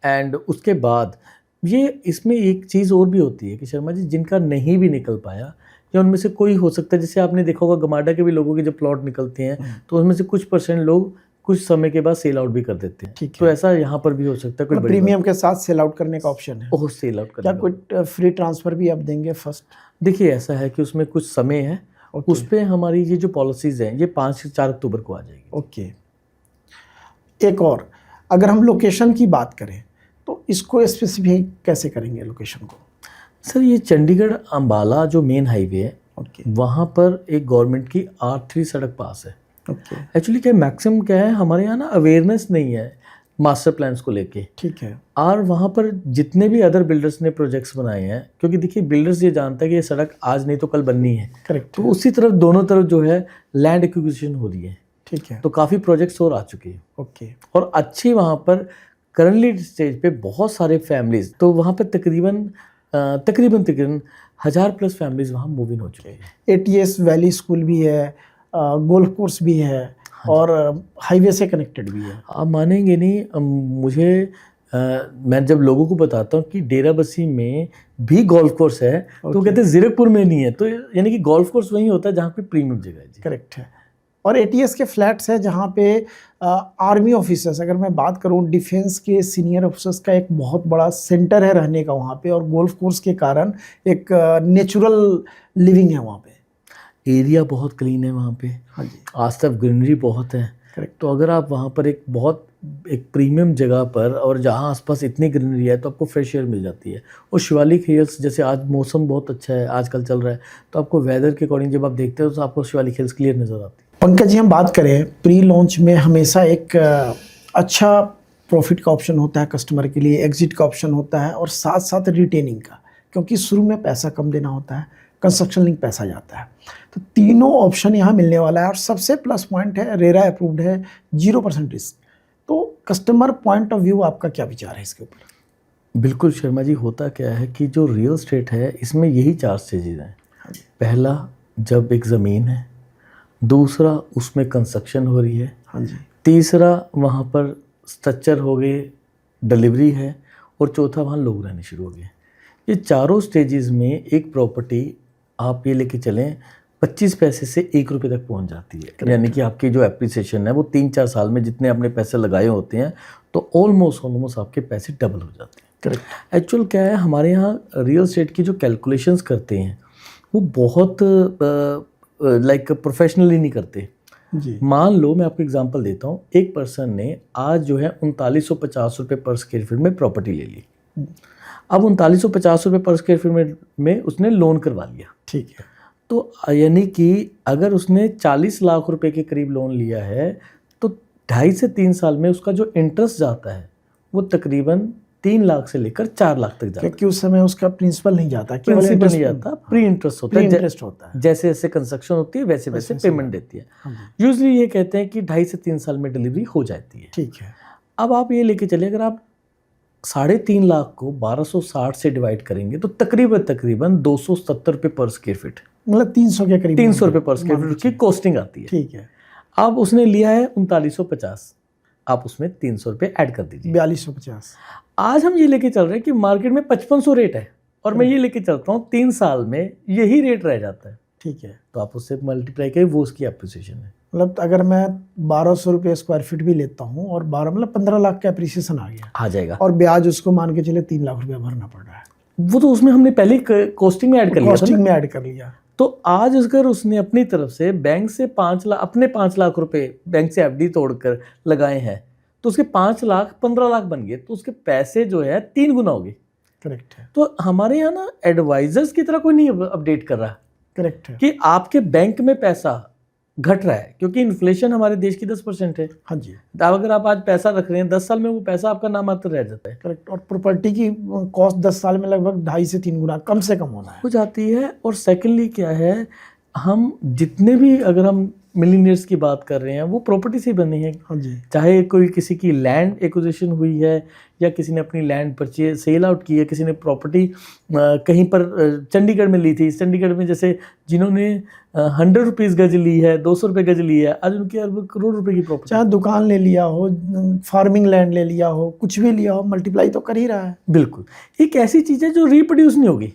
एंड उसके बाद ये इसमें एक चीज़ और भी होती है कि शर्मा जी, जिनका नहीं भी निकल पाया या उनमें से कोई हो सकता है, जैसे आपने देखा होगा गमाडा के भी लोगों के जब प्लॉट निकलते हैं तो उनमें से कुछ % लोग कुछ समय के बाद सेल आउट भी कर देते हैं। ठीक है। तो ऐसा यहाँ पर भी हो सकता है, कोई बड़ी प्रीमियम के साथ सेल आउट करने का ऑप्शन है। ओह सेल आउट क्या करने कोई फ्री ट्रांसफर भी आप देंगे फर्स्ट? देखिए ऐसा है कि उसमें कुछ समय है, ओके। उस पर हमारी ये जो पॉलिसीज़ हैं ये 5 से 4 अक्टूबर को आ जाएगी। ओके। एक और, अगर हम लोकेशन की बात करें तो इसको स्पेसिफाई कैसे करेंगे लोकेशन को? सर ये चंडीगढ़ अंबाला जो मेन हाईवे है, ओके वहाँ पर एक गवर्नमेंट की R3 सड़क पास है। ओके एक्चुअली क्या मैक्सिमम क्या है, हमारे यहाँ ना अवेयरनेस नहीं है मास्टर प्लान्स को लेके। ठीक है। और वहाँ पर जितने भी अदर बिल्डर्स ने प्रोजेक्ट्स बनाए हैं, क्योंकि देखिए बिल्डर्स ये जानता है कि ये सड़क आज नहीं तो कल बननी है, करेक्ट। तो उसी तरफ दोनों तरफ जो है लैंड एक्विजिशन हो रही है। ठीक है। तो काफ़ी प्रोजेक्ट्स और आ चुके हैं ओके और अच्छी वहाँ पर करंटली स्टेज पे बहुत सारे फैमिलीज, तो वहाँ पर तकरीबन 1000+ फैमिलीज वहाँ मूव इन हो चुके हैं। ATS वैली स्कूल भी है, गोल्फ कोर्स भी है और हाईवे से कनेक्टेड भी है। आप मानेंगे नहीं, मैं जब लोगों को बताता हूँ कि डेराबस्सी में भी गोल्फ कोर्स है तो कहते हैं जीरकपुर में नहीं है, तो यानी कि गोल्फ कोर्स वहीं होता है जहाँ पे प्रीमियम जगह है जी। करेक्ट है। और ATS के फ्लैट्स है जहाँ पे आर्मी ऑफिसर्स, अगर मैं बात करूँ डिफेंस के सीनियर ऑफिसर्स का एक बहुत बड़ा सेंटर है रहने का वहाँ पे, और गोल्फ कोर्स के कारण एक नेचुरल लिविंग है वहाँ पे। एरिया बहुत क्लीन है वहाँ पे। हाँ जी। आस तरफ ग्रीनरी बहुत है। करेक्ट। तो अगर आप वहाँ पर एक प्रीमियम जगह पर, और जहाँ आसपास इतनी ग्रीनरी है, तो आपको फ्रेश एयर मिल जाती है। और शिवालिक हिल्स, जैसे आज मौसम बहुत अच्छा है, आजकल चल रहा है, तो आपको वेदर के अकॉर्डिंग जब आप देखते हो तो आपको शिवालिक हिल्स क्लियर नज़र आती है। पंकज जी, हम बात करें प्री लॉन्च में हमेशा एक अच्छा प्रॉफिट का ऑप्शन होता है कस्टमर के लिए, एग्जिट का ऑप्शन होता है और साथ साथ रिटेनिंग का, क्योंकि शुरू में पैसा कम देना होता है, कंस्ट्रक्शन लिंक पैसा जाता है। तो तीनों ऑप्शन यहाँ मिलने वाला है और सबसे प्लस पॉइंट है रेरा अप्रूव्ड है, 0% रिस्क। तो कस्टमर पॉइंट ऑफ व्यू आपका क्या विचार है इसके ऊपर? बिल्कुल शर्मा जी, होता क्या है कि जो रियल स्टेट है इसमें यही 4 स्टेजेस हैं। पहला, जब एक ज़मीन है। दूसरा, उसमें कंस्ट्रक्शन हो रही है। हाँ जी। तीसरा, वहाँ पर स्ट्रक्चर हो गए, डिलीवरी है। और चौथा, वहाँ लोग रहने शुरू हो गए। ये चारों स्टेजेस में एक प्रॉपर्टी आप ये लेके चलें 25 पैसे से 1 रुपये तक पहुँच जाती है। यानी कि आपकी जो एप्रिसिएशन है वो 3-4 साल में जितने आपने पैसे लगाए होते हैं, तो ऑलमोस्ट आपके पैसे डबल हो जाते हैं। करेक्ट। एक्चुअल क्या है, हमारे यहाँ रियल एस्टेट की जो कैलकुलेशंस करते हैं वो बहुत लाइक प्रोफेशनली नहीं करते जी। मान लो मैं आपको एग्जांपल देता हूँ, एक पर्सन ने आज जो है 3950 रुपये पर स्क्वायर फीट में प्रॉपर्टी ले ली। अब 3950 रुपये पर स्क्वायर फीट में उसने लोन करवा लिया। ठीक है। तो यानी कि अगर उसने 40 लाख रुपए के करीब लोन लिया है, तो 2.5 से 3 साल में उसका जो इंटरेस्ट जाता है वो तकरीबन 3 लाख से लेकर 4 लाख तक जाता है। क्योंकि उस समय उसका प्रिंसिपल नहीं जाता, केवल प्रिंसिपल इंटरेस्ट नहीं जाता, प्री इंटरेस्ट होता है। इंटरेस्ट होता है। जैसे जैसे कंस्ट्रक्शन होती है वैसे वैसे पेमेंट देती है। यूजली ये कहते हैं कि 2.5 से 3 साल में डिलीवरी हो जाती है। ठीक है। अब आप ये लेके चलिए, अगर आप 3.5 लाख को 1260 से डिवाइड करेंगे तो तकरीबन 270 रुपये पर स्क्वायर फीट, मतलब 300 के करीब, 300 रुपये पर स्क्वायर फीट की कॉस्टिंग आती है। ठीक है। अब उसने लिया है 3950, आप उसमें 300 रुपये ऐड कर दीजिए, 4250। आज हम ये लेके चल रहे हैं कि मार्केट में 5500 रेट है और मैं ये लेके चलता हूँ 3 साल में यही रेट रह जाता है। ठीक है। तो आप उससे मल्टीप्लाई करें, वो उसकी एप्रिसिएशन है। मतलब अगर मैं 1200 रुपये स्क्वायर फीट भी लेता हूँ और 15 लाख का एप्रिसिएशन आ जाएगा और ब्याज उसको मान के चले 3 लाख रुपया भरना पड़ रहा है, वो तो उसमें हमने पहले कॉस्टिंग में ऐड कर लिया था। कॉस्टिंग में ऐड कर लिया। तो आज अगर उसने अपनी तरफ से बैंक से 5 लाख, अपने 5 लाख रुपए बैंक से एफडी तोड़कर लगाए हैं, तो उसके 5 लाख 15 लाख बन गए, तो उसके पैसे जो है 3 गुना हो गए। करेक्ट है। तो हमारे यहाँ ना एडवाइजर्स की तरह कोई नहीं अपडेट कर रहा। करेक्ट है। कि आपके बैंक में पैसा घट रहा है, क्योंकि इन्फ्लेशन हमारे देश की 10% है। हाँ जी, तो अगर आप आज पैसा रख रहे हैं, 10 साल में वो पैसा आपका नामात्र रह जाता है, करेक्ट। और प्रॉपर्टी की कॉस्ट 10 साल में लगभग 2.5 से 3 गुना कम से कम होना है। हो जाती है। और सेकेंडली क्या है, हम जितने भी, अगर हम मिलीनियर्स की बात कर रहे हैं, वो प्रॉपर्टी से बने हैं। हाँ जी, चाहे कोई किसी की लैंड एक्विजिशन हुई है, या किसी ने अपनी लैंड परचेज सेल आउट की है, किसी ने प्रॉपर्टी कहीं पर चंडीगढ़ में ली थी। चंडीगढ़ में जैसे जिन्होंने 100 रुपीज़ गज ली है, 200 रुपये गज ली है, आज उनकी अरब करोड़ रुपए की प्रॉपर्टी। चाहे दुकान ले लिया हो, फार्मिंग लैंड ले लिया हो, कुछ भी लिया हो, मल्टीप्लाई तो कर ही रहा है। बिल्कुल, एक ऐसी चीज़ है जो रिप्रोड्यूस नहीं होगी।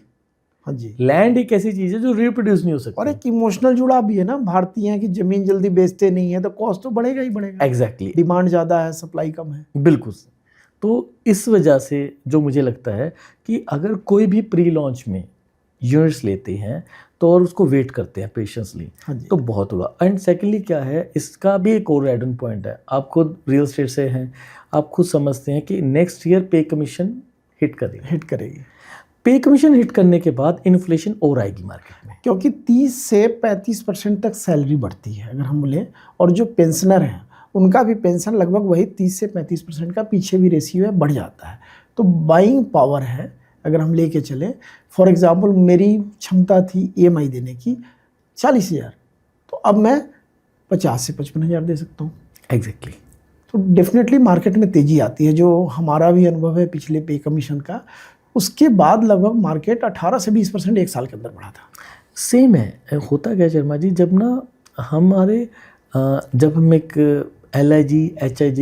हाँ जी, लैंड एक ऐसी चीज़ है जो रिप्रोड्यूस नहीं हो सकती। और एक इमोशनल जुड़ा भी है ना भारतीय की, जमीन जल्दी बेचते नहीं है तो कॉस्ट तो बढ़ेगा ही बढ़ेगा। एग्जैक्टली, डिमांड ज़्यादा है, सप्लाई कम है। बिल्कुल। तो इस वजह से जो मुझे लगता है कि अगर कोई भी प्री लॉन्च में यूनिट्स लेते हैं तो और उसको वेट करते हैं पेशेंसली, हाँ जी, तो बहुत होगा। एंड सेकेंडली क्या है, इसका भी एक और एड ऑन पॉइंट है। आप खुद रियल एस्टेट से हैं, आप खुद समझते हैं कि नेक्स्ट ईयर पे कमीशन हिट करेगी। हिट करेगी, पे कमीशन हिट करने के बाद इन्फ्लेशन और आएगी मार्केट में, क्योंकि 30 से 35% तक सैलरी बढ़ती है अगर हम बोलें। और जो पेंशनर हैं उनका भी पेंशन लगभग वही 30 से 35% का पीछे भी रेशियो है, बढ़ जाता है। तो बाइंग पावर है अगर हम लेके चलें। फॉर एग्जांपल मेरी क्षमता थी EMI देने की 40,000, तो अब मैं 50 से 55,000 दे सकता हूँ। एग्जैक्टली। तो डेफिनेटली मार्केट में तेज़ी आती है, जो हमारा भी अनुभव है पिछले पे कमीशन का। उसके बाद लगभग मार्केट 18 से 20% एक साल के अंदर बढ़ा था। सेम है। होता क्या शर्मा जी, जब ना हमारे जब हम एक LIG HIG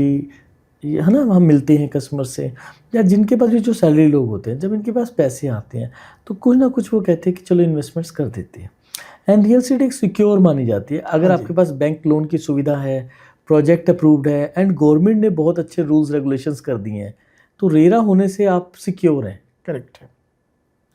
है ना, हम मिलते हैं कस्टमर से, या जिनके पास भी जो सैलरी लोग होते हैं, जब इनके पास पैसे आते हैं तो कुछ ना कुछ वो कहते हैं कि चलो इन्वेस्टमेंट्स कर देते हैं। एंड रियल एस्टेट एक सिक्योर मानी जाती है। अगर हाँ जी, आपके पास बैंक लोन की सुविधा है, प्रोजेक्ट अप्रूव्ड है, एंड गवर्नमेंट ने बहुत अच्छे रूल्स रेगुलेशंस कर दिए हैं, तो रेरा होने से आप सिक्योर हैं। करेक्ट है।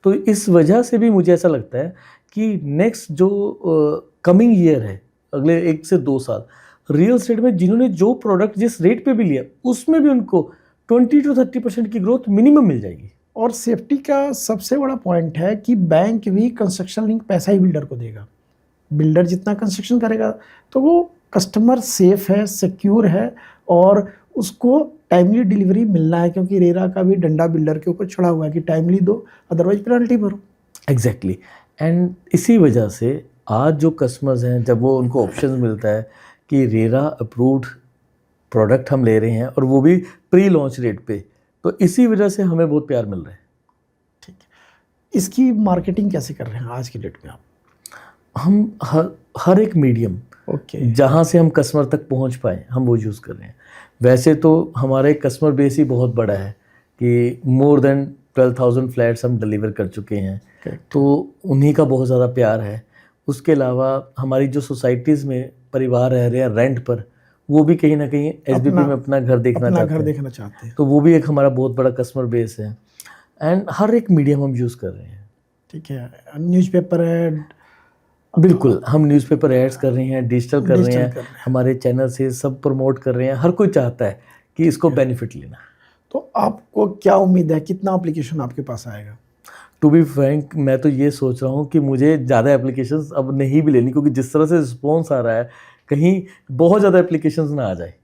तो इस वजह से भी मुझे ऐसा लगता है कि नेक्स्ट जो कमिंग ईयर है, अगले 1 से 2 साल, रियल एस्टेट में जिन्होंने जो प्रोडक्ट जिस रेट पे भी लिया, उसमें भी उनको 20 to 30% की ग्रोथ मिनिमम मिल जाएगी। और सेफ्टी का सबसे बड़ा पॉइंट है कि बैंक भी कंस्ट्रक्शन लिंक पैसा ही बिल्डर को देगा। बिल्डर जितना कंस्ट्रक्शन करेगा तो वो कस्टमर सेफ है, सिक्योर है, और उसको टाइमली डिलीवरी मिलना है, क्योंकि रेरा का भी डंडा बिल्डर के ऊपर चढ़ा हुआ है कि टाइमली दो, अदरवाइज पेनल्टी भरो। एग्जैक्टली। एंड इसी वजह से आज जो कस्टमर्स हैं, जब वो उनको ऑप्शन मिलता है कि रेरा अप्रूव्ड प्रोडक्ट हम ले रहे हैं और वो भी प्री लॉन्च रेट पे, तो इसी वजह से हमें बहुत प्यार मिल रहा है। ठीक है, इसकी मार्केटिंग कैसे कर रहे हैं आज की डेट में आप? हम हर एक मीडियम, ओके, जहाँ से हम कस्टमर तक पहुँच पाए, हम वो यूज़ कर रहे हैं। वैसे तो हमारे कस्टमर बेस ही बहुत बड़ा है कि मोर देन 12,000 फ्लैट्स हम डिलीवर कर चुके हैं, तो उन्हीं का बहुत ज़्यादा प्यार है। उसके अलावा हमारी जो सोसाइटीज़ में परिवार रह रहे हैं रेंट पर, वो भी कहीं ना कहीं SBP में अपना घर देखना चाहते हैं, तो वो भी एक हमारा बहुत बड़ा कस्टमर बेस है। एंड हर एक मीडियम हम यूज़ कर रहे हैं। ठीक है, न्यूज़पेपर ऐड, बिल्कुल, हम न्यूज़पेपर एड्स कर रहे हैं, डिजिटल कर रहे हैं, हमारे चैनल से सब प्रमोट कर रहे हैं। हर कोई चाहता है कि इसको बेनिफिट लेना। तो आपको क्या उम्मीद है, कितना एप्लीकेशन आपके पास आएगा? टू बी फ्रैंक, मैं तो ये सोच रहा हूँ कि मुझे ज़्यादा एप्लीकेशंस अब नहीं भी लेनी, क्योंकि जिस तरह से रिस्पॉन्स आ रहा है, कहीं बहुत ज़्यादा एप्लीकेशंस ना आ जाए।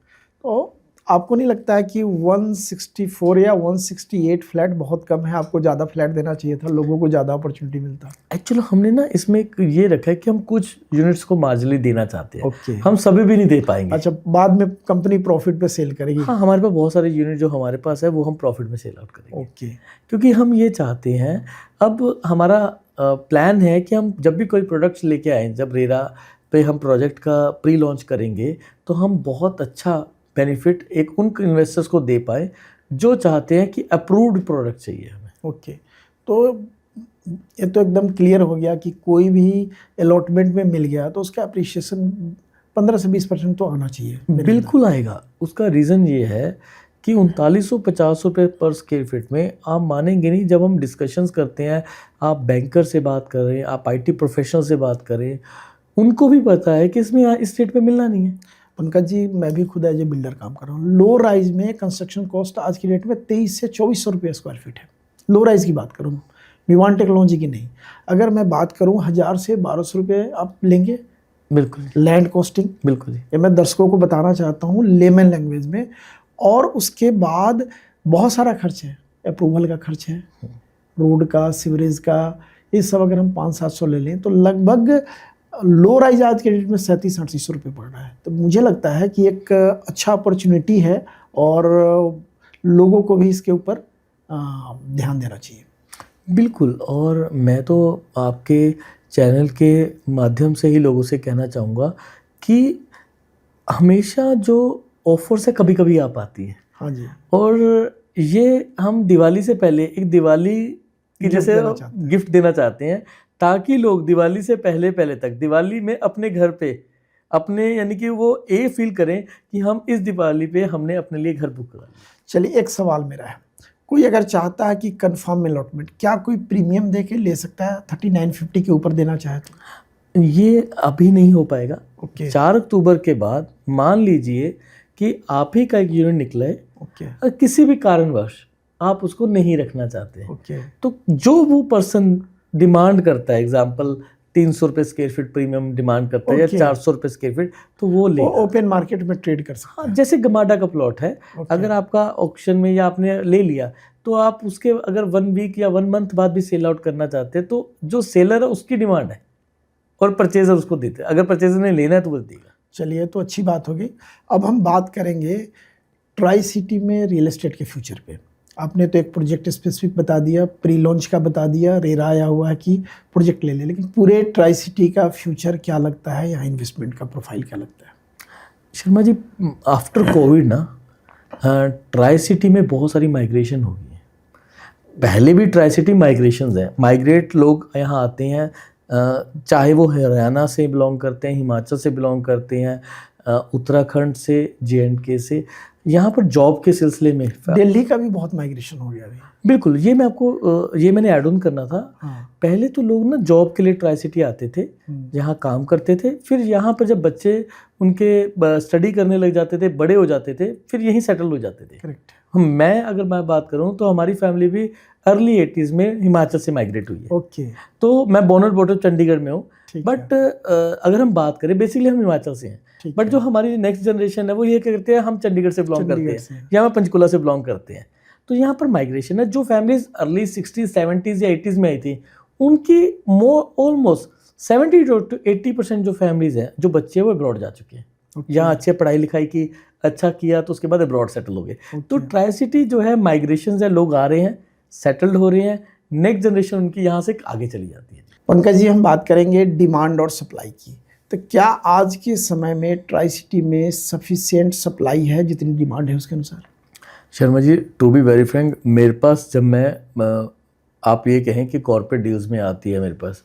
तो आपको नहीं लगता है कि 164 या 168 फ्लैट बहुत कम है? आपको ज़्यादा फ्लैट देना चाहिए था, लोगों को ज़्यादा अपॉर्चुनिटी मिलता। एक्चुअली हमने ना इसमें एक ये रखा है कि हम कुछ यूनिट्स को मार्जिनली देना चाहते हैं। ओके, हम सभी भी नहीं दे पाएंगे। अच्छा, बाद में कंपनी प्रॉफिट पे सेल करेगी? हाँ, हमारे पास बहुत सारे यूनिट जो हमारे पास है वो हम प्रॉफिट में सेल आउट करेंगे। ओके, क्योंकि हम ये चाहते हैं, अब हमारा प्लान है कि हम जब भी कोई प्रोडक्ट्स लेके आएँ, जब रेरा पे हम प्रोजेक्ट का प्री लॉन्च करेंगे, तो हम बहुत अच्छा बेनिफिट एक उन इन्वेस्टर्स को दे पाए जो चाहते हैं कि अप्रूव्ड प्रोडक्ट चाहिए हमें। ओके, तो ये तो एकदम क्लियर हो गया कि कोई भी अलॉटमेंट में मिल गया तो उसका अप्रिशिएशन 15 से 20% तो आना चाहिए। बिल्कुल आएगा। उसका रीज़न ये है कि 3950 रुपये पर स्क्वायर फीट में, आप मानेंगे नहीं, जब हम डिस्कशंस करते हैं, आप बैंकर से बात कर रहे हैं, आप IT प्रोफेशनल से बात करें, उनको भी पता है कि इसमें इस रेट पे मिलना नहीं है। पंकज जी, मैं भी खुद एज ए बिल्डर काम कर रहा हूँ। लो राइज में कंस्ट्रक्शन कॉस्ट आज की डेट में 23 से 2400 रुपये स्क्वायर फीट है। लो राइज की बात करूँ, विवान टेक्नोलॉजी की नहीं। अगर मैं बात करूँ 1000 से 1200 रुपये आप लेंगे बिल्कुल लैंड कॉस्टिंग, बिल्कुल ये मैं दर्शकों को बताना चाहता हूँ लेमन लैंग्वेज में। और उसके बाद बहुत सारा खर्च है, अप्रूवल का खर्च है, रोड का, सीवरेज का, ये सब अगर हम 500-700 ले लें तो लगभग लो राइज आज के डेट में 3700-3800 रुपये पड़ रहा है। तो मुझे लगता है कि एक अच्छा अपॉर्चुनिटी है और लोगों को भी इसके ऊपर ध्यान देना चाहिए। बिल्कुल। और मैं तो आपके चैनल के माध्यम से ही लोगों से कहना चाहूँगा कि हमेशा जो ऑफर्स है कभी कभी आ पाती है। हाँ जी। और ये हम दिवाली से पहले एक दिवाली की जैसे गिफ्ट देना चाहते हैं, ताकि लोग दिवाली से पहले तक दिवाली में अपने घर पे अपने यानी कि वो ये फील करें कि हम इस दिवाली पे हमने अपने लिए घर बुक करा लिया। चलिए, एक सवाल मेरा है, कोई अगर चाहता है कि कंफर्म में अलॉटमेंट, क्या कोई प्रीमियम दे के ले सकता है? 3950 के ऊपर देना चाहे तो ये अभी नहीं हो पाएगा। ओके। 4 अक्टूबर के बाद मान लीजिए कि आप ही का एक यूनिट निकला है ओके। और किसी भी कारणवश आप उसको नहीं रखना चाहते, ओके। तो जो वो पर्सन डिमांड करता है, एग्जाम्पल 300 रुपये स्क्वायर फीट प्रीमियम डिमांड करता है या 400 रुपये स्क्वायर फीट, तो वो ले ओपन मार्केट में ट्रेड कर सकता है। जैसे गमाडा का प्लॉट है, अगर आपका ऑक्शन में या आपने ले लिया तो आप उसके अगर 1 वीक या 1 मंथ बाद भी सेल आउट करना चाहते हैं, तो जो सेलर है उसकी डिमांड है और परचेजर उसको देते हैं। अगर परचेजर ने लेना है तो वो देगा। चलिए, तो अच्छी बात होगी। अब हम बात करेंगे ट्राई सिटी में रियल एस्टेट के फ्यूचर पे। आपने तो एक प्रोजेक्ट स्पेसिफिक बता दिया, प्री लॉन्च का बता दिया, रेरा आया हुआ है कि प्रोजेक्ट ले ले, लेकिन पूरे ट्राई सिटी का फ्यूचर क्या लगता है, यहाँ इन्वेस्टमेंट का प्रोफाइल क्या लगता है? शर्मा जी, आफ्टर कोविड ना ट्राई सिटी में बहुत सारी माइग्रेशन हो गई है। पहले भी ट्राई सिटी माइग्रेशंस हैं, माइग्रेट लोग यहाँ आते हैं, चाहे वो हरियाणा से बिलोंग करते हैं, हिमाचल से बिलोंग करते हैं, उत्तराखंड से, J&K से, यहाँ पर जॉब के सिलसिले में। दिल्ली का भी बहुत माइग्रेशन हो गया अभी। बिल्कुल, ये मैं आपको ये मैंने ऐड ऑन करना था। पहले तो लोग ना जॉब के लिए ट्राई सिटी आते थे, यहाँ काम करते थे, फिर यहाँ पर जब बच्चे उनके स्टडी करने लग जाते थे, बड़े हो जाते थे, फिर यहीं सेटल हो जाते थे। करेक्ट। अगर मैं बात करूँ तो हमारी फैमिली भी अर्ली 80s में हिमाचल से माइग्रेट हुई है। ओके। तो मैं बोर्न और ब्रॉट चंडीगढ़ में हूँ, बट अगर हम बात करें बेसिकली हम हिमाचल से हैं, बट जो हमारी नेक्स्ट जनरेशन है वो ये करते हैं, हम चंडीगढ़ से बिलोंग करते हैं या हम पंचकुला से बिलोंग करते हैं। तो यहाँ पर माइग्रेशन है। जो फैमिलीज अर्ली 60s 70s या 80s में आई थी, उनकी ऑलमोस्ट 70 to 80% जो फैमिलीज हैं, जो बच्चे हैं, वो अब्रॉड जा चुके हैं। यहाँ अच्छे पढ़ाई लिखाई की, अच्छा किया, तो उसके बाद अब्रॉड सेटल हो गए। तो ट्राई सिटी जो है माइग्रेशन है, लोग आ रहे हैं, सेटल्ड हो रहे हैं, नेक्स्ट जनरेशन उनकी यहाँ से आगे चली जाती है। पंकज जी, हम बात करेंगे डिमांड और सप्लाई की। तो क्या आज के समय में ट्राई सिटी में सफिशिएंट सप्लाई है जितनी डिमांड है उसके अनुसार? Sharma ji, to be very Frank, मेरे पास जब मैं आप ये कहें कि कॉर्पोरेट डील्स में आती है मेरे पास,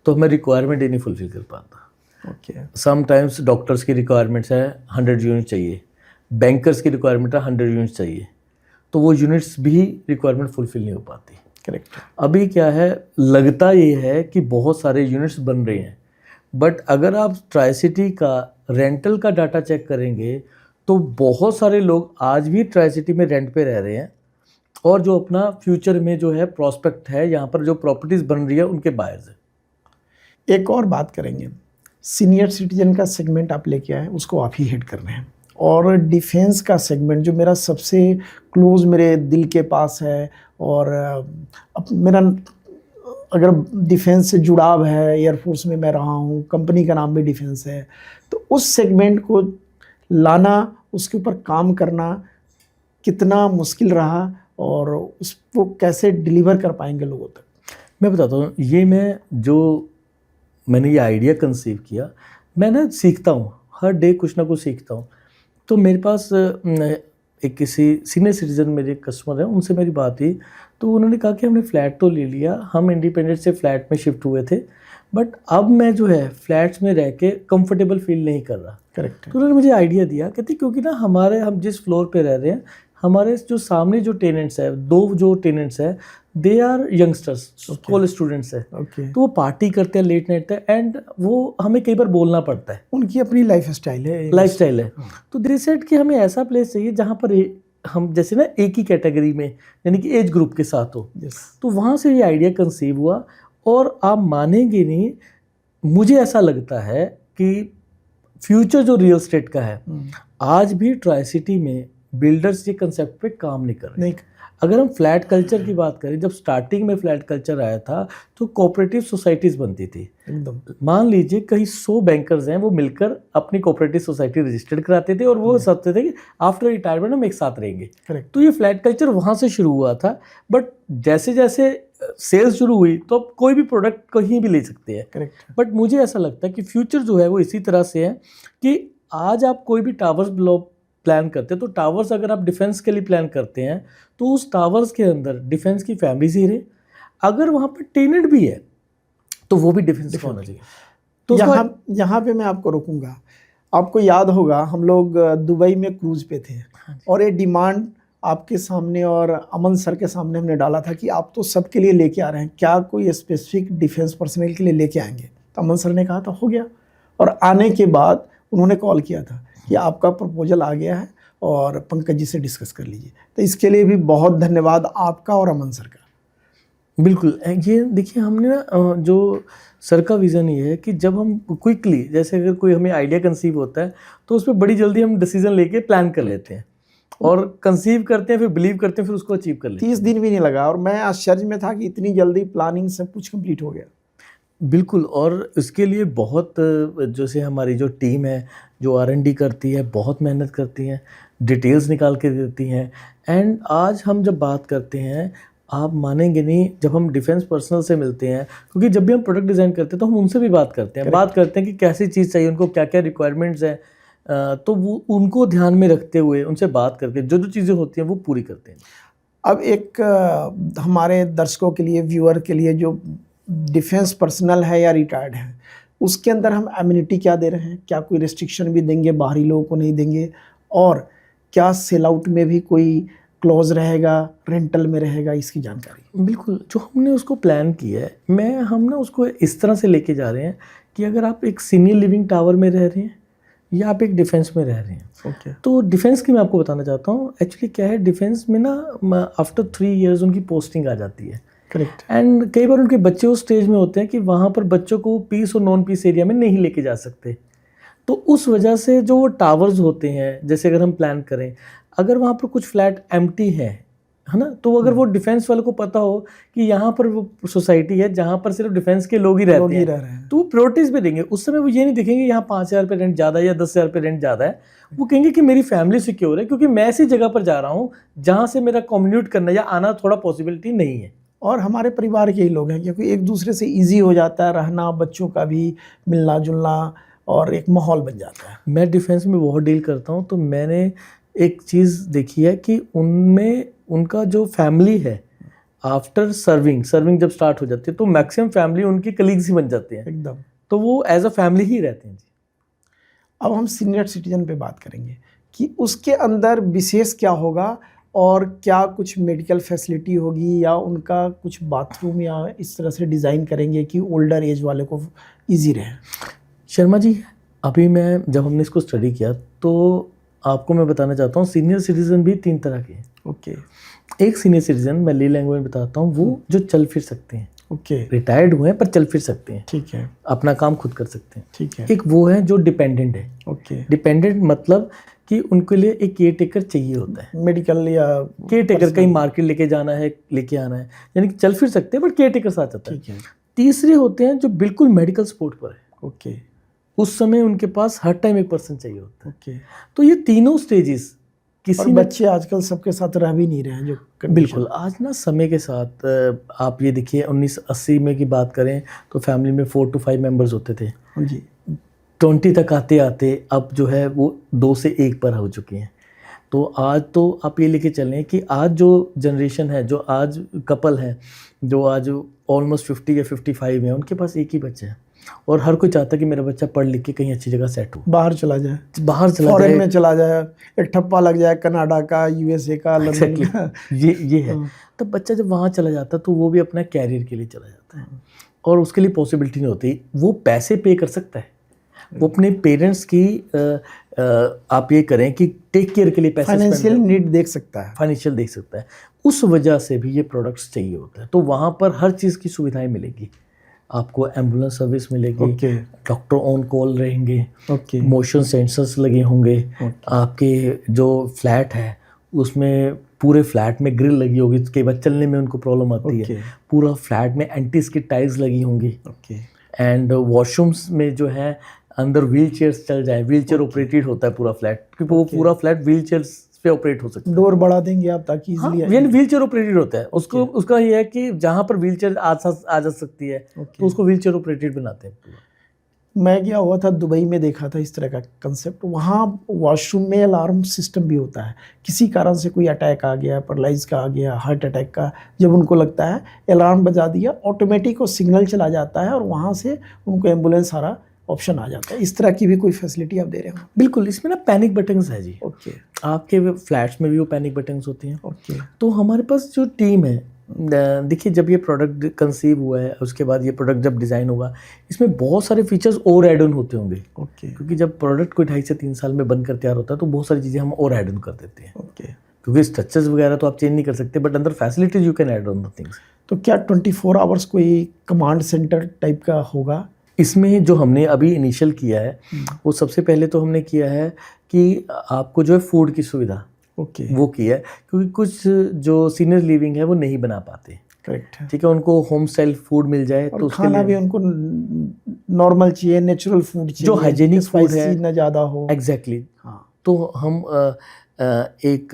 तो मैं रिक्वायरमेंट ही नहीं फुलफिल कर पाता। ओके। समटाइम्स डॉक्टर्स की रिक्वायरमेंट्स है 100 यूनिट चाहिए, बैंकर्स की रिक्वायरमेंट है 100 यूनिट्स चाहिए, तो वो यूनिट्स भी रिक्वायरमेंट फुलफिल नहीं हो पाती। करेक्ट। अभी क्या है, लगता ये है कि बहुत सारे यूनिट्स बन रहे हैं, बट अगर आप ट्राई सिटी का रेंटल का डाटा चेक करेंगे तो बहुत सारे लोग आज भी ट्राई सिटी में रेंट पे रह रहे हैं, और जो अपना फ्यूचर में जो है प्रॉस्पेक्ट है, यहाँ पर जो प्रॉपर्टीज़ बन रही है उनके बायर्स हैं। एक और बात करेंगे, सीनियर सिटीजन का सेगमेंट आप लेके आए, उसको आप ही हेड कर रहे हैं, और डिफेंस का सेगमेंट जो मेरा सबसे क्लोज मेरे दिल के पास है, और अब मेरा अगर डिफेंस से जुड़ाव है, एयरफोर्स में मैं रहा हूँ, कंपनी का नाम भी डिफेंस है, तो उस सेगमेंट को लाना, उसके ऊपर काम करना कितना मुश्किल रहा और उसको कैसे डिलीवर कर पाएंगे लोगों तक? मैं बताता हूँ, मैंने ये आइडिया कंसीव किया, मैं ना सीखता हूँ, हर डे कुछ ना कुछ सीखता हूँ। तो मेरे पास एक किसी सीनियर सिटीजन मेरे कस्टमर हैं, उनसे मेरी बात हुई, तो उन्होंने कहा कि हमने फ्लैट तो ले लिया, हम इंडिपेंडेंट से फ्लैट में शिफ्ट हुए थे, बट अब मैं जो है फ्लैट्स में रह के कंफर्टेबल फील नहीं कर रहा। करेक्ट। तो उन्होंने मुझे आइडिया दिया, कहते क्योंकि ना हम जिस फ्लोर पे रह रहे हैं, हमारे जो सामने जो टेनेंट्स है, 2 जो टेनेंट्स है, they are youngsters, college students है। तो वो पार्टी करते हैं लेट नाइट तक, एंड वो हमें कई बार बोलना पड़ता है, उनकी अपनी लाइफ स्टाइल है। तो दे सेड कि हमें ऐसा प्लेस चाहिए जहाँ पर हम जैसे ना एक ही कैटेगरी में, यानी कि एज ग्रुप के साथ हो। तो वहाँ से ये आइडिया कंसीव हुआ, और आप मानेंगे नहीं, मुझे ऐसा लगता है कि कि फ्यूचर जो रियल एस्टेट का है, आज भी ट्राई सिटी में बिल्डर्स ये कंसेप्ट पे काम नहीं कर रहे। नहीं, अगर हम फ्लैट कल्चर की बात करें, जब स्टार्टिंग में फ्लैट कल्चर आया था तो कोऑपरेटिव सोसाइटीज़ बनती थी। एकदम मान लीजिए कहीं 100 बैंकर्स हैं, वो मिलकर अपनी कोऑपरेटिव सोसाइटी रजिस्टर्ड कराते थे और वो सोचते थे कि आफ्टर रिटायरमेंट हम एक साथ रहेंगे। करेक्ट। तो ये फ्लैट कल्चर वहाँ से शुरू हुआ था। बट जैसे जैसे सेल्स शुरू हुई तो अब कोई भी प्रोडक्ट कहीं भी ले सकते हैं। करेक्ट। बट मुझे ऐसा लगता है कि फ्यूचर जो है वो इसी तरह से है कि आज आप कोई भी टावर्स प्लान करते हैं तो टावर्स अगर आप डिफेंस के लिए प्लान करते हैं तो उस टावर्स के अंदर डिफेंस की फैमिलीज ही रहे। अगर वहाँ पर टेनेंट भी है तो वो भी डिफेंस का होना चाहिए। तो यहाँ पे मैं आपको रोकूंगा। आपको याद होगा हम लोग दुबई में क्रूज पे थे और ये डिमांड आपके सामने और अमन सर के सामने हमने डाला था कि आप तो सबके लिए लेके आ रहे हैं, क्या कोई स्पेसिफिक डिफेंस पर्सनल के लिए लेके आएंगे? तो अमन सर ने कहा था हो गया, और आने के बाद उन्होंने कॉल किया था कि आपका प्रपोजल आ गया है और पंकज जी से डिस्कस कर लीजिए। तो इसके लिए भी बहुत धन्यवाद आपका और अमन सर का। बिल्कुल। ये देखिए, हमने ना जो सर का विज़न ये है कि जब हम क्विकली, जैसे अगर कोई हमें आइडिया कंसीव होता है तो उस पर बड़ी जल्दी हम डिसीजन लेके प्लान कर लेते हैं और कंसीव करते हैं, फिर बिलीव करते हैं, फिर उसको अचीव कर लेते हैं। 30 दिन भी नहीं लगा और मैं आश्चर्य में था कि इतनी जल्दी प्लानिंग सब कुछ कंप्लीट हो गया। बिल्कुल। और इसके लिए बहुत जैसे हमारी जो टीम है जो R&D करती है, बहुत मेहनत करती हैं, डिटेल्स निकाल के देती हैं। एंड आज हम जब बात करते हैं, आप मानेंगे नहीं, जब हम डिफेंस पर्सनल से मिलते हैं, क्योंकि जब भी हम प्रोडक्ट डिज़ाइन करते हैं तो हम उनसे भी बात करते हैं। बात करते हैं कि कैसी चीज़ चाहिए उनको, क्या क्या रिक्वायरमेंट्स हैं, तो वो उनको ध्यान में रखते हुए उनसे बात करके जो जो चीज़ें होती हैं वो पूरी करते हैं। अब एक हमारे दर्शकों के लिए, व्यूअर के लिए जो डिफेंस पर्सनल है या रिटायर्ड है, उसके अंदर हम एम्यूनिटी क्या दे रहे हैं? क्या कोई रिस्ट्रिक्शन भी देंगे, बाहरी लोगों को नहीं देंगे? और क्या सेल आउट में भी कोई क्लॉज रहेगा, रेंटल में रहेगा? इसकी जानकारी। बिल्कुल। जो हमने उसको प्लान किया है, हम ना उसको इस तरह से लेके जा रहे हैं कि अगर आप एक सीनियर लिविंग टावर में रह रहे हैं या आप एक डिफेंस में रह रहे हैं, ओके। तो डिफेंस की मैं आपको बताना चाहता हूँ। एक्चुअली क्या है, डिफेंस में ना आफ्टर 3 इयर्स उनकी पोस्टिंग आ जाती है। करेक्ट। एंड कई बार उनके बच्चे उस स्टेज में होते हैं कि वहाँ पर बच्चों को पीस और नॉन पीस एरिया में नहीं लेके जा सकते। तो उस वजह से जो वो टावर्स होते हैं, जैसे अगर हम प्लान करें, अगर वहाँ पर कुछ फ्लैट एम्प्टी है ना, तो अगर वो डिफेंस वाले को पता हो कि यहाँ पर वो सोसाइटी है जहाँ पर सिर्फ डिफेंस के लोग ही रहते हैं, तो वो प्रायोरिटीज भी देंगे। उस समय वो ये नहीं देखेंगे यहाँ 5,000 पे रेंट ज़्यादा है या 10,000 पे रेंट ज़्यादा है। वो कहेंगे कि मेरी फैमिली सिक्योर है, क्योंकि मैं ऐसी जगह पर जा रहा हूँ जहाँ से मेरा कम्यूट करना या आना थोड़ा पॉसिबिलिटी नहीं है। और हमारे परिवार के ही लोग हैं, क्योंकि एक दूसरे से इजी हो जाता है रहना, बच्चों का भी मिलना जुलना और एक माहौल बन जाता है। मैं डिफेंस में बहुत डील करता हूँ, तो मैंने एक चीज़ देखी है कि उनमें उनका जो फैमिली है, आफ्टर सर्विंग जब स्टार्ट हो जाती है तो मैक्सिमम फैमिली उनकी कलीग्स ही बन जाते हैं एकदम। तो वो एज अ फैमिली ही रहते हैं जी। अब हम सीनियर सिटीजन पे बात करेंगे कि उसके अंदर विशेष क्या होगा और क्या कुछ मेडिकल फैसिलिटी होगी या उनका कुछ बाथरूम या इस तरह से डिज़ाइन करेंगे कि ओल्डर एज वाले को ईजी रहे? शर्मा जी, अभी जब हमने इसको स्टडी किया तो आपको मैं बताना चाहता हूँ, सीनियर सिटीजन भी 3 तरह के हैं। ओके। एक सीनियर सिटीजन, मैं ली लैंग्वेज में बताता हूँ, वो जो चल फिर सकते हैं। ओके। रिटायर्ड हुए हैं पर चल फिर सकते हैं, ठीक है, अपना काम खुद कर सकते हैं। ठीक है। एक वो है जो डिपेंडेंट है। ओके। डिपेंडेंट मतलब कि उनके लिए एक केयर टेकर चाहिए होता है, मेडिकल या केयर टेकर, कहीं मार्केट लेके जाना है, लेके आना है, यानी कि चल फिर सकते हैं बट केयर टेकर साथ आता है। ठीक है। तीसरे होते हैं जो बिल्कुल मेडिकल सपोर्ट पर है। ओके। उस समय उनके पास हर टाइम एक पर्सन चाहिए होता है। ओके। तो ये तीनों स्टेजेस किसी और बच्चे आजकल सबके साथ रह भी नहीं रहे हैं जो condition। बिल्कुल। आज ना समय के साथ आप ये देखिए, 1980 में की बात करें तो फैमिली में 4 to 5 मेंबर्स होते थे। हाँ जी। 20 तक आते आते अब जो है वो 2 से 1 पर हो चुके हैं। तो आज तो आप ये लेके चलें कि आज जो जनरेशन है, जो आज कपल है, जो आज ऑलमोस्ट 50 या 55 है, उनके पास एक ही बच्चा है और हर कोई चाहता है कि मेरा बच्चा पढ़ लिख के कहीं अच्छी जगह सेट हो, बाहर चला जाए, फॉरेन में चला जाए, एक ठप्पा लग जाए कनाडा का, USA का, लंदन का। ये है। तब बच्चा जब वहाँ चला जाता है तो वो भी अपना कैरियर के लिए चला जाता है और उसके लिए पॉसिबिलिटी नहीं होती। वो पैसे पे कर सकता है, वो अपने पेरेंट्स की आप ये करें कि टेक केयर के लिए पैसे, फाइनेंशियल नीड देख सकता है, फाइनेंशियल देख सकता है। उस वजह से भी ये प्रोडक्ट्स चाहिए होता है। तो वहाँ पर हर चीज़ की सुविधाएं मिलेगी। आपको एम्बुलेंस सर्विस मिलेगी, ओके डॉक्टर ऑन कॉल रहेंगे, ओके मोशन सेंसर्स लगे होंगे, आपके जो फ्लैट है उसमें पूरे फ्लैट में ग्रिल लगी होगी, कई बार चलने में उनको प्रॉब्लम आती है, पूरा फ्लैट में एंटी स्किड टाइल्स लगी होंगी, ओके एंड वॉशरूम्स में जो है अंदर व्हील चेयर्स चल जाए, व्हील चेयर ऑपरेटेड होता है पूरा फ्लैट, क्योंकि वो पूरा फ्लैट व्हील चेयर्स पे ऑपरेट हो सकता है। डोर बढ़ा देंगे आप ताकि हाँ, इजीली व्हील चेयर ऑपरेटेड होता है उसको, उसका ये है कि जहाँ पर व्हील चेयर आ जा सकती है तो उसको व्हील चेयर ऑपरेटेड बनाते हैं पूरा। मैं गया हुआ था दुबई में, देखा था इस तरह का कंसेप्ट। वहाँ वॉशरूम में अलार्म सिस्टम भी होता है, किसी कारण से कोई अटैक आ गया, पैरालाइज का आ गया, हार्ट अटैक का, जब उनको लगता है अलार्म बजा दिया, ऑटोमेटिक वो सिग्नल चला जाता है और वहाँ से उनको एम्बुलेंस सारा ऑप्शन आ जाता है। इस तरह की भी कोई फैसिलिटी आप दे रहे हो? बिल्कुल, इसमें ना पैनिक बटन्स है जी। ओके आपके फ्लैट्स में भी वो पैनिक बटन्स होती हैं। ओके तो हमारे पास जो टीम है, देखिए जब ये प्रोडक्ट कंसीव हुआ है उसके बाद ये प्रोडक्ट जब डिज़ाइन होगा, इसमें बहुत सारे फीचर्स और ऐड ऑन होते होंगे। ओके क्योंकि जब प्रोडक्ट कोई 2.5 से 3 साल में बनकर तैयार होता है तो बहुत सारी चीज़ें हम और ऐड ऑन कर देते हैं। ओके क्योंकि स्ट्रक्चर्स वगैरह तो आप चेंज नहीं कर सकते, बट अंदर facilities you can add on the things. तो क्या 24 आवर्स कोई कमांड सेंटर टाइप का होगा? इसमें जो हमने अभी इनिशियल किया है वो सबसे पहले तो हमने किया है कि आपको जो है फूड की सुविधा ओके वो की है, क्योंकि कुछ जो सीनियर लिविंग है वो नहीं बना पाते। करेक्ट है। ठीक है, उनको होम स्टाइल फूड मिल जाए और तो उसके खाना लिए भी उनको नॉर्मल चाहिए, नेचुरल फूड चाहिए, जो हाइजीनिक फूड है, ना ज़्यादा हो। एग्जैक्टली। हाँ तो हम एक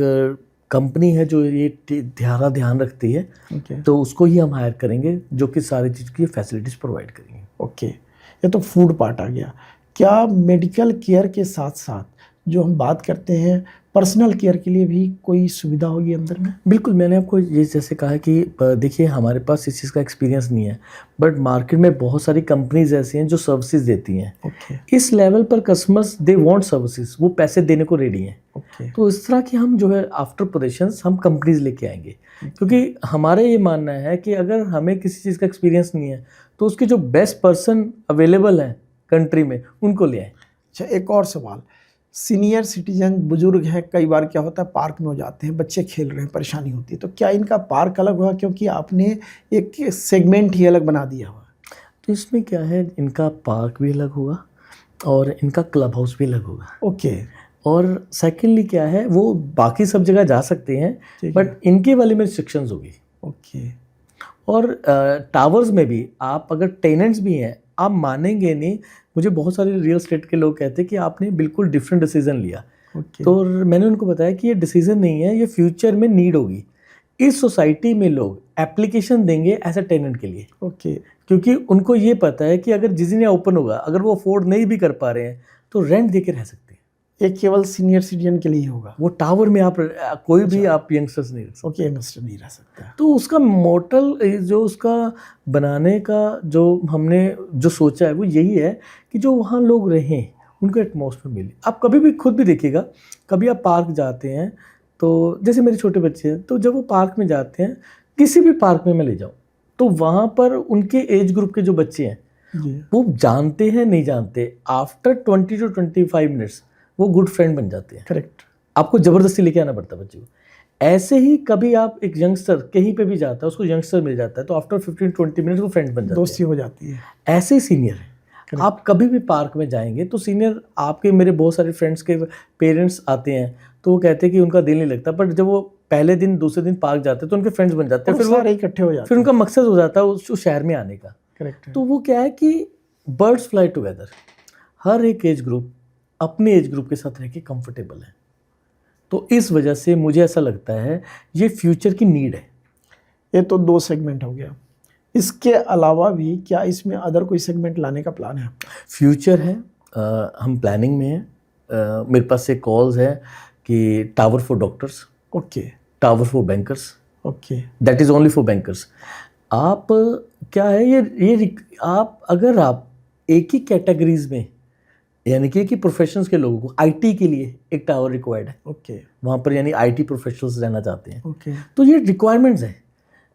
कंपनी है जो ये ध्यान रखती है, ओके तो उसको ही हम हायर करेंगे जो कि सारी चीज़ की फैसिलिटीज़ प्रोवाइड करेंगे। ओके, ये तो फूड पार्ट आ गया। क्या मेडिकल केयर के साथ साथ जो हम बात करते हैं पर्सनल केयर के लिए भी कोई सुविधा होगी अंदर में? बिल्कुल, मैंने आपको ये जैसे कहा कि देखिए हमारे पास इस चीज़ का एक्सपीरियंस नहीं है, बट मार्केट में बहुत सारी कंपनीज ऐसी हैं जो सर्विसेज देती हैं। ओके इस लेवल पर कस्टमर्स दे वांट सर्विसेज, वो पैसे देने को रेडी हैं। ओके तो इस तरह की हम जो है आफ्टर पोजीशंस हम कंपनीज लेके आएंगे, क्योंकि हमारा ये मानना है कि अगर हमें किसी चीज़ का एक्सपीरियंस नहीं है तो उसके जो बेस्ट पर्सन अवेलेबल हैं कंट्री में उनको ले आएँ। अच्छा, एक और सवाल, सीनियर सिटीजन बुजुर्ग हैं, कई बार क्या होता है पार्क में हो जाते हैं, बच्चे खेल रहे हैं, परेशानी होती है, तो क्या इनका पार्क अलग हुआ? क्योंकि आपने एक सेगमेंट ही अलग बना दिया हुआ। तो इसमें क्या है, इनका पार्क भी अलग होगा और इनका क्लब हाउस भी अलग होगा। ओके और सेकेंडली क्या है, वो बाकी सब जगह जा सकते हैं, ठीक है। बट इनके वाले में रिस्ट्रिक्शंस होगी। ओके और टावर्स में भी आप अगर टेनेंट्स भी हैं, आप मानेंगे नहीं, मुझे बहुत सारे रियल एस्टेट के लोग कहते हैं कि आपने बिल्कुल डिफरेंट डिसीजन लिया। ओके तो मैंने उनको बताया कि ये डिसीजन नहीं है, ये फ्यूचर में नीड होगी। इस सोसाइटी में लोग एप्लीकेशन देंगे एज अ टेनेंट के लिए, ओके क्योंकि उनको ये पता है कि अगर जिस दिन ये ओपन होगा, अगर वो अफोर्ड नहीं भी कर पा रहे हैं तो रेंट दे के रह सकते हैं। ये केवल सीनियर सिटीजन के लिए होगा? वो टावर में आप कोई भी आप यंगस्टर्स नहीं रख सकते। ओके, यंगस्टर नहीं रह सकता। तो उसका मोटल जो उसका बनाने का जो हमने जो सोचा है वो यही है कि जो वहाँ लोग रहें उनको एटमॉस्फेयर मिले। आप कभी भी खुद भी देखिएगा, कभी आप पार्क जाते हैं तो जैसे मेरे छोटे बच्चे हैं, तो जब वो पार्क में जाते हैं, किसी भी पार्क में मैं ले जाऊँ तो वहाँ पर उनके एज ग्रुप के जो बच्चे हैं जी वो जानते हैं नहीं जानते, आफ्टर 20 to 25 मिनट्स वो गुड फ्रेंड बन जाते हैं। करेक्ट। आपको ज़बरदस्ती लेके आना पड़ता है बच्चे को। ऐसे ही कभी आप एक यंगस्टर कहीं पे भी जाता है, उसको यंगस्टर मिल जाता है तो आफ्टर 15-20 मिनट्स वो फ्रेंड बन जाते हैं, दोस्ती हो जाती है। ऐसे ही सीनियर है। आप कभी भी पार्क में जाएंगे तो सीनियर आपके, मेरे बहुत सारे फ्रेंड्स के पेरेंट्स आते हैं तो वो कहते हैं कि उनका दिल नहीं लगता, बट जब वो पहले दिन दूसरे दिन पार्क जाते हैं तो उनके फ्रेंड्स बन जाते हैं, फिर वो सारे इकट्ठे हो जाते फिर हैं। उनका मकसद हो जाता है उस शहर में आने का। करेक्ट। तो वो क्या है कि बर्ड्स फ्लाई टुगेदर, हर एक एज ग्रुप अपने एज ग्रुप के साथ रह के कंफर्टेबल है। तो इस वजह से मुझे ऐसा लगता है ये फ्यूचर की नीड है। ये तो 2 सेगमेंट हो गया, इसके अलावा भी क्या इसमें अदर कोई सेगमेंट लाने का प्लान है? फ्यूचर है, हम प्लानिंग में हैं। मेरे पास से कॉल्स हैं कि tower for doctors, okay tower for bankers, okay that is only for bankers. आप क्या है ये आप अगर आप एक ही कैटेगरीज में, यानी कि प्रोफेशंस के लोगों को, आईटी के लिए एक टावर रिक्वायर्ड है ओके वहाँ पर, यानी आईटी प्रोफेशनल्स रहना चाहते हैं, ओके तो ये रिक्वायरमेंट्स हैं,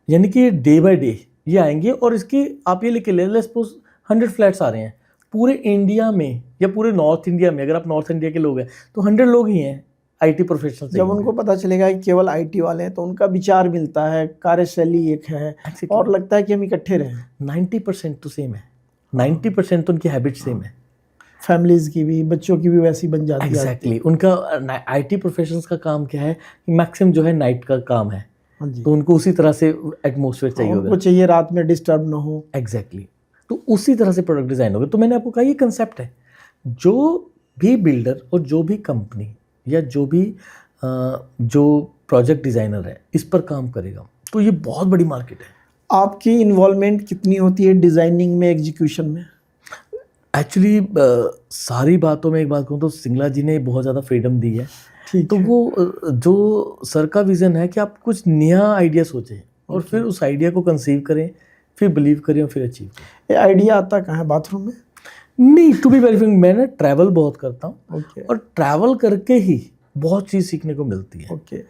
यानी कि डे बाय डे ये आएंगे। और इसकी आप ये लिख के ले, लेट्स सपोज 100 फ्लैट्स आ रहे हैं पूरे इंडिया में या पूरे नॉर्थ इंडिया में, अगर आप नॉर्थ इंडिया के लोग हैं तो 100 लोग ही हैं आईटी प्रोफेशनल जब उनको पता चलेगा कि केवल आईटी वाले हैं तो उनका विचार मिलता है, कार्यशैली एक है और लगता है कि हम इकट्ठे रहें। 90% तो सेम है, 90% तो उनकी हैबिट सेम है। फैमिलीज की भी, बच्चों की भी वैसी बन जाती है। एग्जैक्टली उनका आईटी प्रोफेशनल्स का काम क्या है, मैक्सिमम जो है नाइट का काम है, हाँ जी, तो उनको उसी तरह से एटमोसफेयर चाहिए उनको होगा। चाहिए रात में डिस्टर्ब ना हो। एग्जैक्टली तो उसी तरह से प्रोडक्ट डिजाइन होगा। तो मैंने आपको कहा ये कंसेप्ट है, जो भी बिल्डर और जो भी कंपनी या जो भी जो प्रोजेक्ट डिजाइनर है इस पर काम करेगा तो ये बहुत बड़ी मार्केट है। आपकी इन्वॉल्वमेंट कितनी होती है डिजाइनिंग में, एग्जीक्यूशन में? एक्चुअली सारी बातों में एक बात कहूँ तो सिंगला जी ने बहुत ज़्यादा फ्रीडम दी है। ठीक तो है। वो जो सर का विज़न है कि आप कुछ नया आइडिया सोचें और फिर उस आइडिया को कंसीव करें, फिर बिलीव करें और फिर अचीव करें। ये आइडिया आता कहाँ है, बाथरूम में? नहीं, टू बी वेरी फ्रैंक मैं ट्रैवल बहुत करता हूँ ओके और ट्रैवल करके ही बहुत चीज़ सीखने को मिलती है। ओके।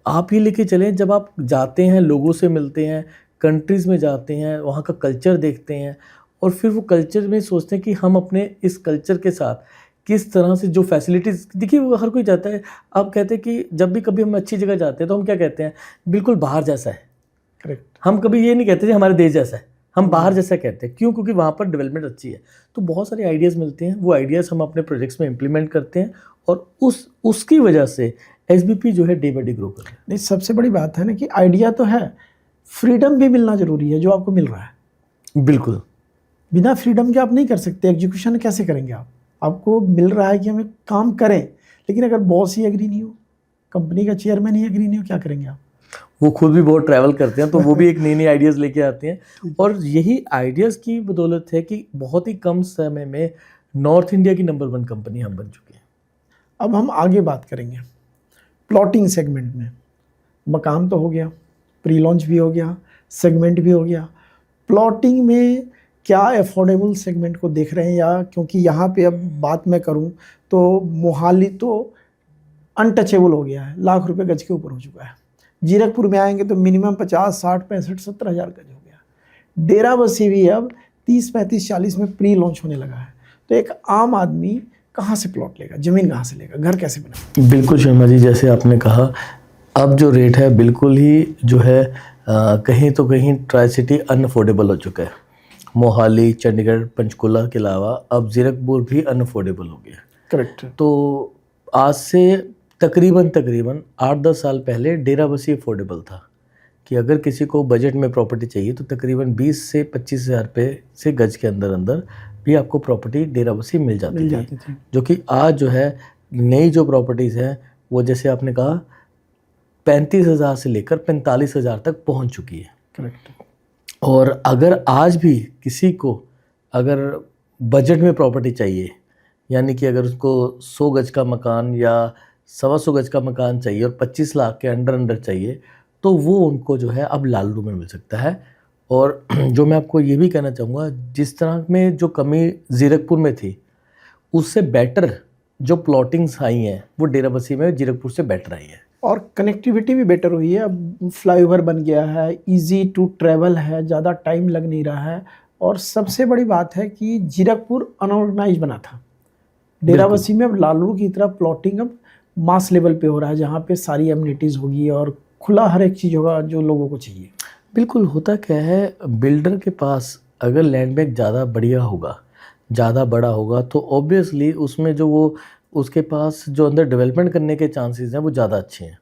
आप ये लेके चलें, जब आप जाते हैं, लोगों से मिलते हैं, कंट्रीज़ में जाते हैं, वहाँ का कल्चर देखते हैं और फिर वो कल्चर में सोचते हैं कि हम अपने इस कल्चर के साथ किस तरह से जो फैसिलिटीज़, देखिए वो हर कोई चाहता है। आप कहते हैं कि जब भी कभी हम अच्छी जगह जाते हैं तो हम क्या कहते हैं, बिल्कुल बाहर जैसा है। करेक्ट। हम कभी ये नहीं कहते कि हमारे देश जैसा है, हम बाहर जैसा कहते हैं। क्यों? क्योंकि वहाँ पर डेवलपमेंट अच्छी है। तो बहुत सारे आइडियाज़ मिलते हैं, वो आइडियाज़ हम अपने प्रोजेक्ट्स में इम्प्लीमेंट करते हैं और उसकी वजह से एसबीपी जो है डे बाई डे ग्रो कर रहा है। नहीं, सबसे बड़ी बात है ना कि आइडिया तो है, फ्रीडम भी मिलना जरूरी है जो आपको मिल रहा है। बिल्कुल। बिना फ्रीडम के आप नहीं कर सकते। एग्जीक्यूशन कैसे करेंगे आप? आपको मिल रहा है कि हमें काम करें, लेकिन अगर बॉस ही एग्री नहीं हो, कंपनी का चेयरमैन ही एग्री नहीं हो, क्या करेंगे आप? वो खुद भी बहुत ट्रैवल करते हैं तो वो भी एक नई नई आइडियाज़ लेके आते हैं और यही आइडियाज़ की बदौलत है कि बहुत ही कम समय में नॉर्थ इंडिया की नंबर 1 कंपनी हम बन चुके हैं। अब हम आगे बात करेंगे प्लॉटिंग सेगमेंट में। मकान तो हो गया, प्री लॉन्च भी हो गया, सेगमेंट भी हो गया। प्लॉटिंग में क्या अफोर्डेबल सेगमेंट को देख रहे हैं? या क्योंकि यहाँ पे अब बात मैं करूँ तो मोहाली तो अनटचेबल हो गया है, लाख रुपए गज के ऊपर हो चुका है। जीरकपुर में आएंगे तो मिनिमम 50, 60, 65, 70 हज़ार गज हो गया। डेराबस्सी भी अब 30, 35, 40 में प्री लॉन्च होने लगा है। तो एक आम आदमी कहाँ से प्लॉट लेगा, ज़मीन कहाँ से लेगा, घर कैसे बनाएगा? बिल्कुल शर्मा जी, जैसे आपने कहा, अब जो रेट है बिल्कुल ही जो है कहीं तो कहीं ट्राई सिटी अनअफोर्डेबल हो चुका है। मोहाली, चंडीगढ़, पंचकुला के अलावा अब जीरकपुर भी अनअफोर्डेबल हो गया। करेक्ट। तो आज से तकरीबन 8-10 साल पहले डेराबस्सी अफोर्डेबल था कि अगर किसी को बजट में प्रॉपर्टी चाहिए तो तकरीबन 20 से 25 हज़ार रुपये से गज के अंदर अंदर भी आपको प्रॉपर्टी डेराबस्सी मिल जाती थी। जो कि आज जो है नई जो प्रॉपर्टीज़ हैं वो, जैसे आपने कहा, 35,000 से लेकर 45,000 तक पहुंच चुकी है। करेक्ट। और अगर आज भी किसी को अगर बजट में प्रॉपर्टी चाहिए, यानी कि अगर उसको 100 गज का मकान या 125 गज का मकान चाहिए और 25 लाख के अंडर चाहिए, तो वो उनको जो है अब लालरू में मिल सकता है। और जो मैं आपको ये भी कहना चाहूँगा, जिस तरह में जो कमी जीरकपुर में थी, उससे बेटर जो प्लॉटिंग्स आई हैं वो डेराबस्सी में जीरकपुर से बेटर आई है। और कनेक्टिविटी भी बेटर हुई है। अब फ्लाईओवर बन गया है, इजी टू ट्रैवल है, ज़्यादा टाइम लग नहीं रहा है। और सबसे बड़ी बात है कि जीरकपुर अनऑर्गेनाइज बना था। डेराबस्सी में अब लालरू की तरह प्लॉटिंग अब मास लेवल पे हो रहा है, जहाँ पे सारी एमिनिटीज़ होगी और खुला हर एक चीज़ होगा जो लोगों को चाहिए। बिल्कुल। होता क्या है, बिल्डर के पास अगर लैंड बैंक ज़्यादा बढ़िया होगा, ज़्यादा बड़ा होगा, तो ऑब्वियसली उसमें जो वो उसके पास जो अंदर डेवलपमेंट करने के चांसेस हैं वो ज़्यादा अच्छे हैं।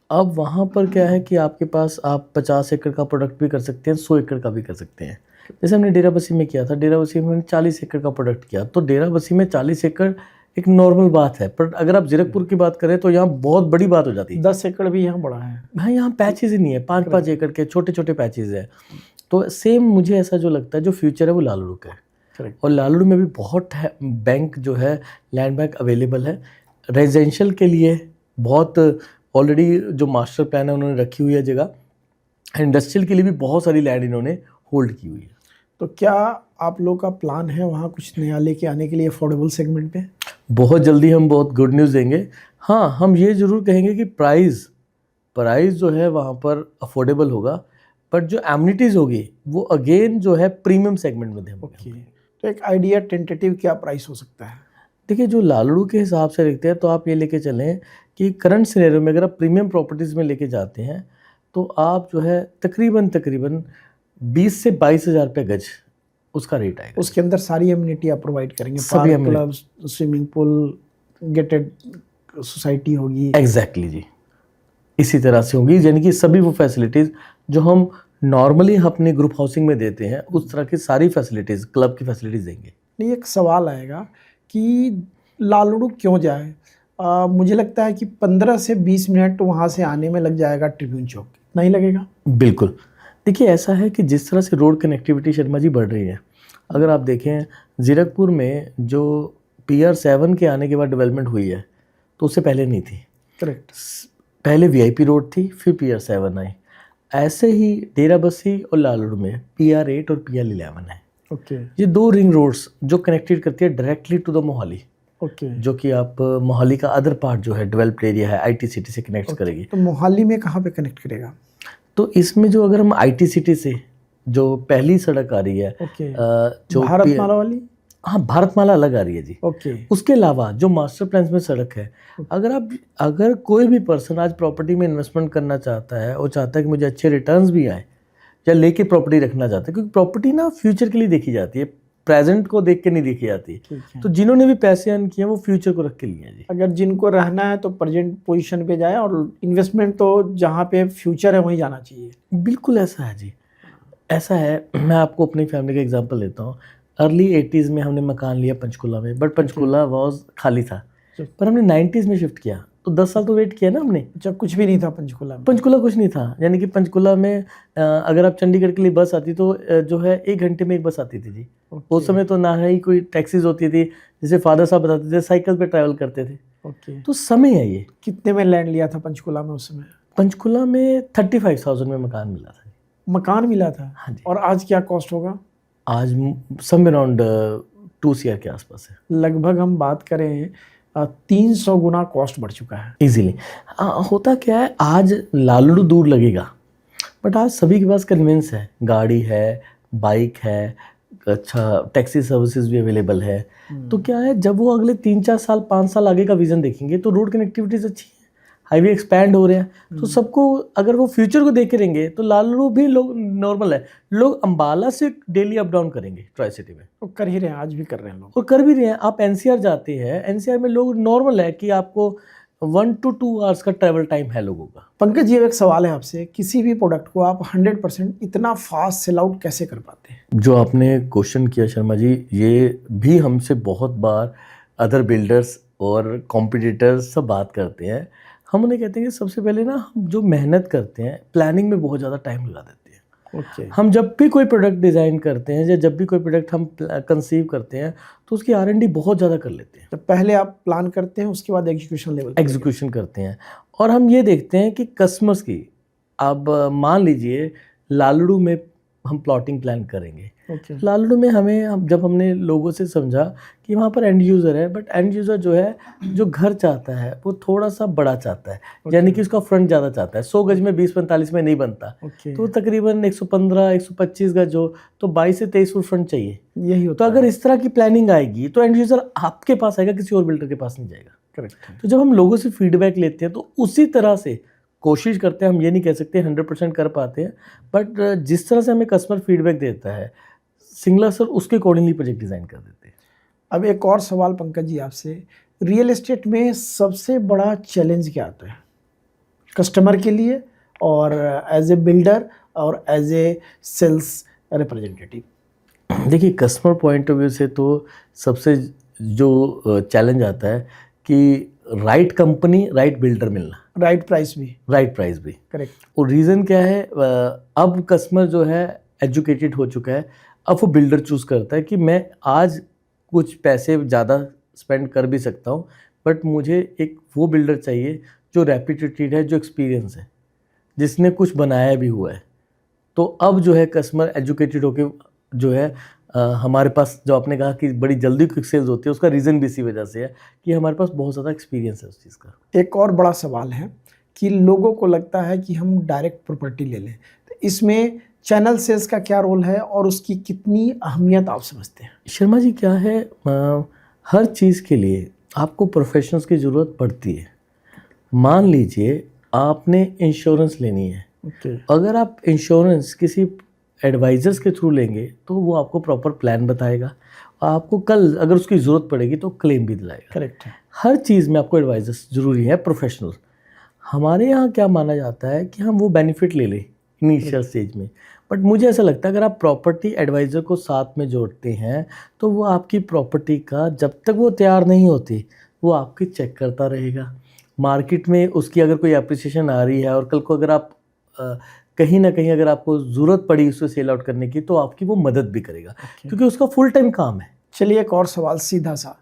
अब वहाँ पर क्या है कि आपके पास आप 50 एकड़ का प्रोडक्ट भी कर सकते हैं, 100 एकड़ का भी कर सकते हैं। जैसे हमने डेराबस्सी में किया था, डेराबस्सी में 40 एकड़ का प्रोडक्ट किया, तो डेराबस्सी में 40 एकड़ एक नॉर्मल बात है। पर अगर आप जीरकपुर की बात करें तो यहाँ बहुत बड़ी बात हो जाती है। 10 एकड़ भी यहाँ बड़ा है। हाँ, यहाँ पैचेज ही नहीं है, 5-5 एकड़ के छोटे छोटे पैचेज हैं। तो सेम मुझे ऐसा जो लगता है, जो फ्यूचर है वो लालरू का है। करेक्ट। और लालरू में भी बहुत है बैंक जो है, लैंड बैंक अवेलेबल है रेजिडेंशियल के लिए। बहुत ऑलरेडी जो मास्टर प्लान है उन्होंने रखी हुई है जगह। इंडस्ट्रियल के लिए भी बहुत सारी लैंड इन्होंने होल्ड की हुई है। तो क्या आप लोग का प्लान है वहाँ कुछ नया लेके आने के लिए अफोर्डेबल सेगमेंट पे? बहुत जल्दी हम बहुत गुड न्यूज़ देंगे। हाँ, हम ये ज़रूर कहेंगे कि प्राइस जो है वहाँ पर अफोर्डेबल होगा, बट जो एमिनिटीज़ होगी वो अगेन जो है प्रीमियम सेगमेंट में देंगे। ओके। तो एक आइडिया टेंटेटिव क्या प्राइस हो सकता है? देखिए, जो लालड़ू के हिसाब से देखते हैं तो आप ये लेके चलें कि करंट सिनेरियो में अगर आप प्रीमियम प्रॉपर्टीज़ में लेके जाते हैं तो आप जो है तकरीबन 20 से 22 हज़ार रुपये गज उसका रेट आएगा। उसके अंदर सारी एमिनिटी आप प्रोवाइड करेंगे, सभी park, club, swimming pool, gated society होगी। एग्जैक्टली जी, इसी तरह से होंगी, यानी कि सभी वो फैसिलिटीज़ जो हम नॉर्मली अपने ग्रुप हाउसिंग में देते हैं उस तरह की सारी फैसिलिटीज़, क्लब की फैसिलिटीज़ देंगे। नहीं, एक सवाल आएगा कि लालड़ू क्यों जाए? मुझे लगता है कि 15 से 20 मिनट वहाँ से आने में लग जाएगा ट्रिब्यून चौक, नहीं लगेगा? बिल्कुल। देखिए, ऐसा है कि जिस तरह से रोड कनेक्टिविटी शर्मा जी बढ़ रही है, अगर आप देखें ज़ीरकपुर में जो PR7 के आने के बाद डेवलपमेंट हुई है तो उससे पहले नहीं थी। करेक्ट। पहले VIP रोड थी, फिर PR7 आई। ऐसे ही डेराबस्सी और लालड़ू में PR8 और PR11 है। ओके। ये 2 रिंग रोड्स जो कनेक्टेड करती है directly to the Mohali, okay. जो कि आप मोहाली का अदर पार्ट जो है डेवलप्ड एरिया है IT सिटी से कनेक्ट करेगी। तो मोहाली में कहाँ पे कनेक्ट करेगा? तो इसमें जो अगर हम IT सिटी से जो पहली सड़क आ रही है, ओके। जो भारतमाला वाली? हाँ, भारतमाला अलग आ रही है जी। ओके। उसके अलावा जो मास्टर प्लान में सड़क है, अगर कोई भी पर्सन आज प्रॉपर्टी में इन्वेस्टमेंट करना चाहता है और चाहता है कि मुझे अच्छे रिटर्न्स भी आए, या लेके प्रॉपर्टी रखना चाहता है, क्योंकि प्रॉपर्टी ना फ्यूचर के लिए देखी जाती है, प्रेजेंट को देख के नहीं देखी जाती। तो जिन्होंने भी पैसे अर्न किए वो फ्यूचर को रख के लिए हैं जी। अगर जिनको रहना है तो प्रेजेंट पोजीशन पे जाए, और इन्वेस्टमेंट तो जहाँ पे फ्यूचर है वहीं जाना चाहिए। बिल्कुल ऐसा है जी, ऐसा है। मैं आपको अपनी फैमिली का एग्जांपल लेता हूँ। अर्ली 80s में हमने मकान लिया पंचकुला में, बट पंचकुला वॉज खाली था, पर हमने 90s में शिफ्ट किया, तो 10 साल तो वेट किया ना हमने, जब कुछ भी नहीं था पंचकुला में। पंचकुला कुछ नहीं था। यानी कि पंचकुला में अगर आप चंडीगढ़ के लिए बस आती तो जो है 1 घंटे में एक बस आती थी जी। उस समय तो ना ही कोई टैक्सीज होती थी, जैसे फादर साहब बताते थे साइकिल पे ट्रैवल करते थे। ओके। तो समय है ये। कितने में लैंड लिया था पंचकुला में उस समय? पंचकुला में 35,000 में मकान मिला था। मकान मिला था? हाँ जी। और आज क्या कॉस्ट होगा? आज सम अराउंड 2 CR के आसपास है। लगभग हम बात करें 300 गुना कॉस्ट बढ़ चुका है इजीली। होता क्या है, आज लालड़ू दूर लगेगा, बट आज सभी के पास कन्वेंस है, गाड़ी है, बाइक है, अच्छा टैक्सी सर्विसेज भी अवेलेबल है। तो क्या है, जब वो अगले 3-4 साल 5 साल आगे का विजन देखेंगे तो रोड कनेक्टिविटीज अच्छी है, हाईवे एक्सपैंड हो रहे हैं, तो सबको अगर वो फ्यूचर को देख के रहेंगे तो लालड़ू भी लोग नॉर्मल है, लोग अंबाला से डेली अप डाउन करेंगे ट्राई सिटी में, तो कर ही रहे हैं, आज भी कर रहे हैं लोग, और कर भी रहे हैं। आप NCR जाते हैं, NCR में लोग नॉर्मल है कि आपको 1 to 2 आवर्स का ट्रैवल टाइम है लोगों का। पंकज जी, एक सवाल है आपसे, किसी भी प्रोडक्ट को आप 100% इतना फास्ट सेल आउट कैसे कर पाते हैं? जो आपने क्वेश्चन किया शर्मा जी, ये भी हमसे बहुत बार अदर बिल्डर्स और कॉम्पिटिटर्स सब बात करते हैं। हम उन्हें कहते हैं कि सबसे पहले ना हम जो मेहनत करते हैं प्लानिंग में बहुत ज़्यादा टाइम लगा देते हैं। ओके। हम जब भी कोई प्रोडक्ट डिज़ाइन करते हैं या जब भी कोई प्रोडक्ट हम कंसीव करते हैं तो उसकी R&D बहुत ज़्यादा कर लेते हैं। तो पहले आप प्लान करते हैं, उसके बाद एग्जीक्यूशन लेवल एग्जीक्यूशन करते हैं, और हम ये देखते हैं कि कस्टमर्स की, अब मान लीजिए लालड़ू में हम प्लॉटिंग प्लान करेंगे। ओके। लालड़ू में जब हमने लोगों से समझा कि वहाँ पर एंड यूज़र है, बट एंड यूज़र जो है जो घर चाहता है वो थोड़ा सा बड़ा चाहता है, यानी कि उसका फ्रंट ज़्यादा चाहता है। 100 गज में 20-45 में नहीं बनता, ओके। तो तकरीबन 115-125 गज हो तो 22 से 23 फुट फ्रंट चाहिए। यही तो होता है। अगर इस तरह की प्लानिंग आएगी तो एंड यूज़र आपके पास आएगा, किसी और बिल्डर के पास नहीं जाएगा। करेक्ट है। तो जब हम लोगों से फीडबैक लेते हैं तो उसी तरह से कोशिश करते हैं। हम ये नहीं कह सकते 100% कर पाते हैं, बट जिस तरह से हमें कस्टमर फीडबैक देता है सिंगला सर, उसके अकॉर्डिंगली प्रोजेक्ट डिज़ाइन कर देते हैं। अब एक और सवाल पंकज जी आपसे, रियल एस्टेट में सबसे बड़ा चैलेंज क्या आता है कस्टमर के लिए, और एज ए बिल्डर और एज ए सेल्स रिप्रेजेंटेटिव? देखिए, कस्टमर पॉइंट ऑफ व्यू से तो सबसे जो चैलेंज आता है कि राइट कंपनी, राइट बिल्डर मिलना, राइट प्राइस भी। राइट प्राइस भी। करेक्ट। और रीज़न क्या है, अब कस्टमर जो है एजुकेटेड हो चुका है, अब वो बिल्डर चूज़ करता है कि मैं आज कुछ पैसे ज़्यादा स्पेंड कर भी सकता हूँ, बट मुझे एक वो बिल्डर चाहिए जो रेप्यूटेड है, जो एक्सपीरियंस है, जिसने कुछ बनाया भी हुआ है। तो अब जो है कस्टमर एजुकेटेड होके जो है हमारे पास, जो आपने कहा कि बड़ी जल्दी क्विक सेल्स होती है, उसका रीज़न भी इसी वजह से है कि हमारे पास बहुत ज़्यादा एक्सपीरियंस है उस चीज़ का। एक और बड़ा सवाल है कि लोगों को लगता है कि हम डायरेक्ट प्रॉपर्टी ले लें, तो इसमें चैनल सेल्स का क्या रोल है और उसकी कितनी अहमियत आप समझते हैं? शर्मा जी, क्या है, हर चीज़ के लिए आपको प्रोफेशनल्स की ज़रूरत पड़ती है। मान लीजिए आपने इंश्योरेंस लेनी है, ओके। अगर आप इंश्योरेंस किसी एडवाइज़र्स के थ्रू लेंगे तो वो आपको प्रॉपर प्लान बताएगा, आपको कल अगर उसकी ज़रूरत पड़ेगी तो क्लेम भी दिलाएगा। करेक्ट है। हर चीज़ में आपको एडवाइज़र्स ज़रूरी है, प्रोफेशनल। हमारे यहाँ क्या माना जाता है कि हम वो बेनिफिट ले लें इनिशियल स्टेज में, बट मुझे ऐसा लगता है अगर आप प्रॉपर्टी एडवाइज़र को साथ में जोड़ते हैं तो वो आपकी प्रॉपर्टी का जब तक वो तैयार नहीं होती वो आपकी चेक करता रहेगा। मार्केट में उसकी अगर कोई एप्रिसिएशन आ रही है और कल को अगर आप कहीं ना कहीं अगर आपको ज़रूरत पड़ी उसको सेल आउट करने की तो आपकी वो मदद भी करेगा, क्योंकि उसका फुल टाइम काम है। चलिए एक और सवाल सीधा सा,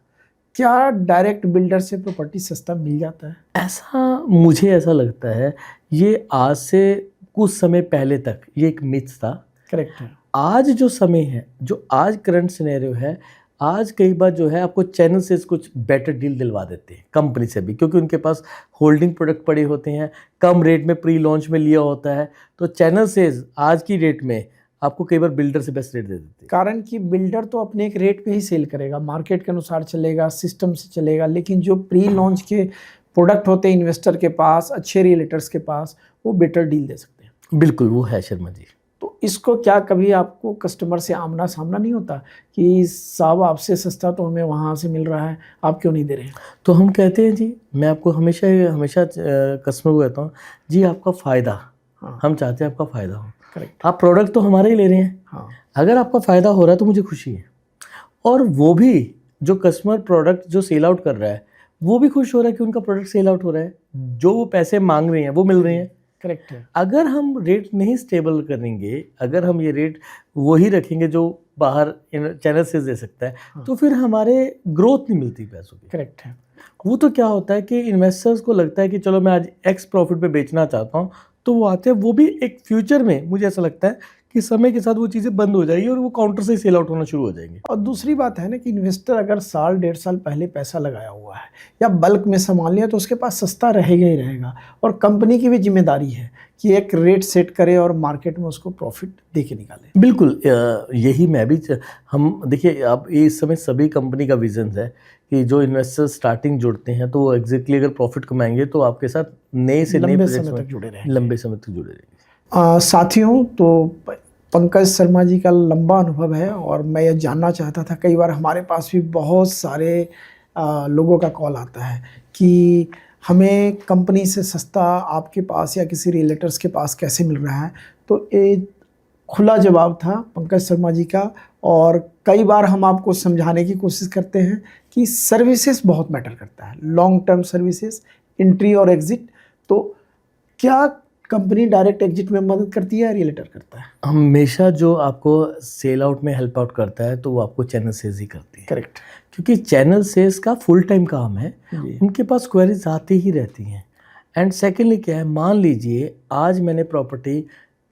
क्या डायरेक्ट बिल्डर से प्रॉपर्टी सस्ता मिल जाता है? मुझे ऐसा लगता है ये आज से कुछ समय पहले तक ये एक मिथ था। करेक्ट है। आज जो समय है, जो आज करंट सिनेरियो है, आज कई बार जो है आपको चैनल से कुछ बेटर डील दिलवा देते हैं कंपनी से भी, क्योंकि उनके पास होल्डिंग प्रोडक्ट पड़े होते हैं, कम रेट में प्री लॉन्च में लिया होता है, तो चैनल से आज की रेट में आपको कई बार बिल्डर से बेस्ट रेट दे देते हैं। कारण कि बिल्डर तो अपने एक रेट पे ही सेल करेगा, मार्केट के अनुसार चलेगा, सिस्टम से चलेगा, लेकिन जो प्री लॉन्च के प्रोडक्ट होते हैं इन्वेस्टर के पास, अच्छे रियलेटर्स के पास, वो बेटर डील दे सकते हैं। बिल्कुल वो है शर्मा जी। तो इसको क्या कभी आपको कस्टमर से आमना सामना नहीं होता कि साहब आपसे सस्ता तो हमें वहाँ से मिल रहा है, आप क्यों नहीं दे रहे हैं? तो हम कहते हैं जी, मैं आपको हमेशा कस्टमर को कहता हूँ जी आपका फ़ायदा, हाँ। हम चाहते हैं आपका फ़ायदा हो। करेक्ट। आप प्रोडक्ट तो हमारे ही ले रहे हैं, हाँ। अगर आपका फ़ायदा हो रहा है तो मुझे खुशी है, और वो भी जो कस्टमर प्रोडक्ट जो सेल आउट कर रहा है वो भी खुश हो रहा है कि उनका प्रोडक्ट सेल आउट हो रहा है, जो वो पैसे मांग रहे हैं वो मिल रहे हैं। करेक्ट है। अगर हम रेट नहीं स्टेबल करेंगे, अगर हम ये रेट वही रखेंगे जो बाहर चैनल से दे सकता है, हाँ। तो फिर हमारे ग्रोथ नहीं मिलती पैसों की। करेक्ट है। वो तो क्या होता है कि इन्वेस्टर्स को लगता है कि चलो मैं आज एक्स प्रॉफिट पे बेचना चाहता हूँ, तो वो आते हैं, वो भी एक फ्यूचर में मुझे ऐसा लगता है कि समय के साथ वो चीज़ें बंद हो जाएगी और वो काउंटर से सेल आउट होना शुरू हो जाएंगे। और दूसरी बात है ना कि इन्वेस्टर अगर साल 1.5 साल पहले पैसा लगाया हुआ है या बल्क में सामान लिया तो उसके पास सस्ता रहेगा ही रहेगा, और कंपनी की भी जिम्मेदारी है कि एक रेट सेट करे और मार्केट में उसको प्रॉफिट दे के निकाले। बिल्कुल, यही मैं भी हम देखिए आप इस समय सभी कंपनी का विजन है कि जो इन्वेस्टर स्टार्टिंग जुड़ते हैं तो वो एग्जैक्टली अगर प्रॉफिट कमाएंगे तो आपके साथ नए से नए लंबे प्रोजेक्ट्स समय में तक जुड़े रहेंगे। लंबे समय तक जुड़े रहेंगे। साथियों, तो पंकज शर्मा जी का लंबा अनुभव है और मैं ये जानना चाहता था, कई बार हमारे पास भी बहुत सारे लोगों का कॉल आता है कि हमें कंपनी से सस्ता आपके पास या किसी रिलेटर्स के पास कैसे मिल रहा है। तो ये खुला जवाब था पंकज शर्मा जी का, और कई बार हम आपको समझाने की कोशिश करते हैं कि सर्विसेज बहुत मैटर करता है, लॉन्ग टर्म सर्विसेज, एंट्री और एग्जिट। तो क्या कंपनी डायरेक्ट एग्जिट में मदद करती है या रिलेटर करता है? हमेशा जो आपको सेल आउट में हेल्प आउट करता है तो वो आपको चैनल सेल्स ही करती है। करेक्ट। क्योंकि चैनल सेल्स का फुल टाइम काम है, जी। उनके पास क्वेरीज आती ही रहती हैं। एंड सेकेंडली क्या है, मान लीजिए आज मैंने प्रॉपर्टी